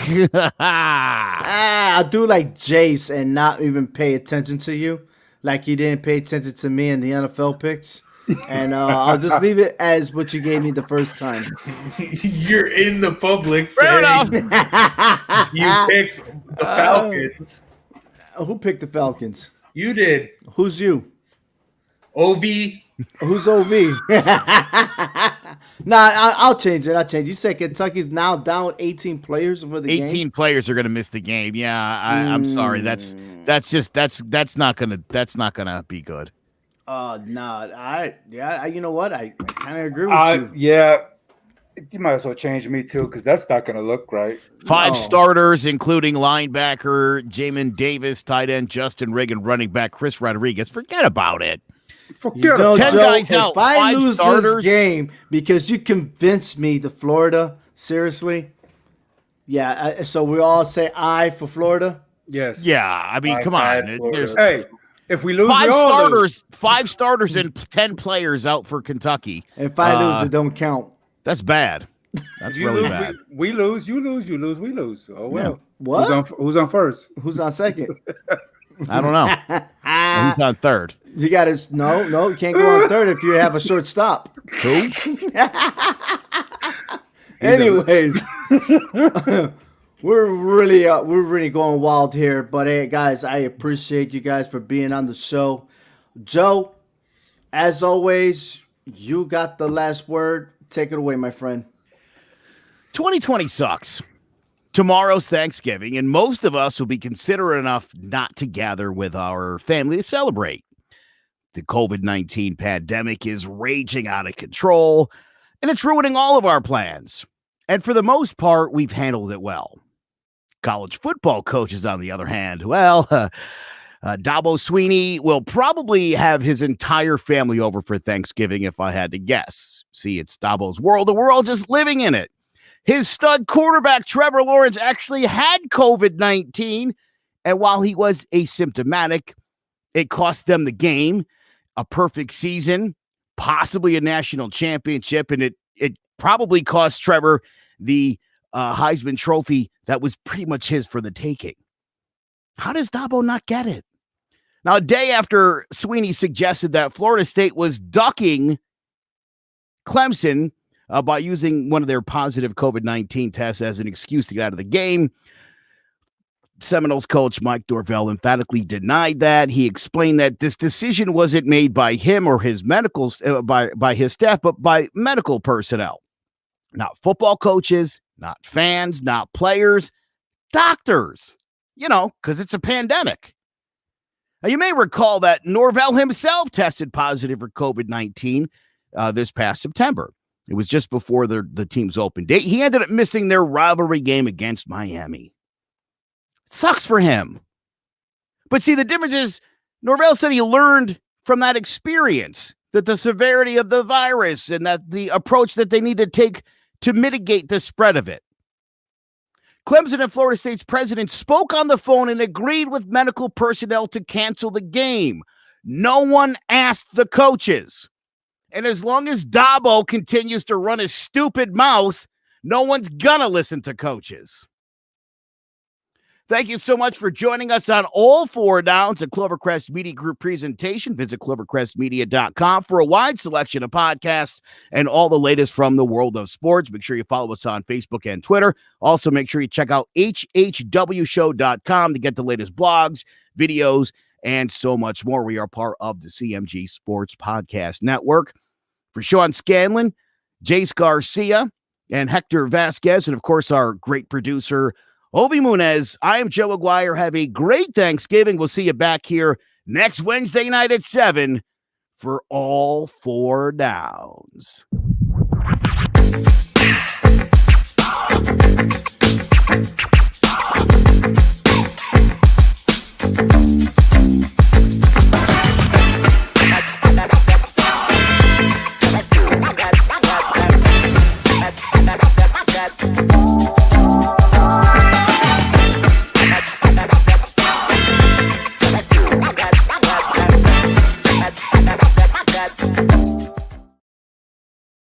I'll do like Jace and not even pay attention to you, like you didn't pay attention to me in the NFL picks. And I'll just leave it as what you gave me the first time. You're in the public. Fair enough. You picked the Falcons. Who picked the Falcons? You did. Who's you? OV. Who's OV? I'll change it. You said Kentucky's now down 18 players for the game. 18 players are going to miss the game. Yeah, I'm sorry. That's not gonna be good. You know what? I kind of agree with you. Yeah, you might as well change me too because that's not going to look right. 5 starters, including linebacker Jamin Davis, tight end Justin Reagan, running back Chris Rodriguez. Forget about it. Forget 10 Joe, guys if out. I 5 lose starters. this game because you convinced me to Florida, seriously. Yeah, so we all say I for Florida. Yes. Yeah, I mean, come on. There's Hey, if we lose, 5 we all starters, lose. 5 starters and 10 players out for Kentucky. If I lose, it don't count. That's bad. That's You really lose, bad. we lose, you lose, you lose, we lose. Oh well. Yeah. What? Who's on first? Who's on second? I don't know. Who's on third? You got to no. You can't go on third if you have a short stop. Who? Anyways, we're really going wild here. But hey, guys, I appreciate you guys for being on the show. Joe, as always, you got the last word. Take it away, my friend. 2020 sucks. Tomorrow's Thanksgiving, and most of us will be considerate enough not to gather with our family to celebrate. The COVID-19 pandemic is raging out of control, and it's ruining all of our plans. And for the most part, we've handled it well. College football coaches, on the other hand, Dabo Swinney will probably have his entire family over for Thanksgiving if I had to guess. See, it's Dabo's world, and we're all just living in it. His stud quarterback, Trevor Lawrence, actually had COVID-19, and while he was asymptomatic, it cost them the game, a perfect season, possibly a national championship, and it probably cost Trevor the Heisman Trophy that was pretty much his for the taking. How does Dabo not get it? Now, a day after Swinney suggested that Florida State was ducking Clemson by using one of their positive COVID-19 tests as an excuse to get out of the game, Seminoles coach Mike Norvell emphatically denied that. He explained that this decision wasn't made by him or his by his staff, but by medical personnel, not football coaches, not fans, not players, doctors, because it's a pandemic. Now, you may recall that Norvell himself tested positive for COVID-19 this past September. It was just before the team's open date. He ended up missing their rivalry game against Miami. Sucks for him. But see, the difference is Norvell said he learned from that experience that the severity of the virus and that the approach that they need to take to mitigate the spread of it. Clemson and Florida State's president spoke on the phone and agreed with medical personnel to cancel the game. No one asked the coaches. And as long as Dabo continues to run his stupid mouth, no one's gonna listen to coaches. Thank you so much for joining us on All Four Downs, a Clovercrest Media Group presentation. Visit clovercrestmedia.com for a wide selection of podcasts and all the latest from the world of sports. Make sure you follow us on Facebook and Twitter. Also, make sure you check out hhwshow.com to get the latest blogs, videos, and so much more. We are part of the CMG Sports Podcast Network. For Sean Scanlon, Jace Garcia, and Hector Vasquez, and of course our great producer, Obi Munez, I am Joe Aguirre. Have a great Thanksgiving. We'll see you back here next Wednesday night at 7 for All Four Downs.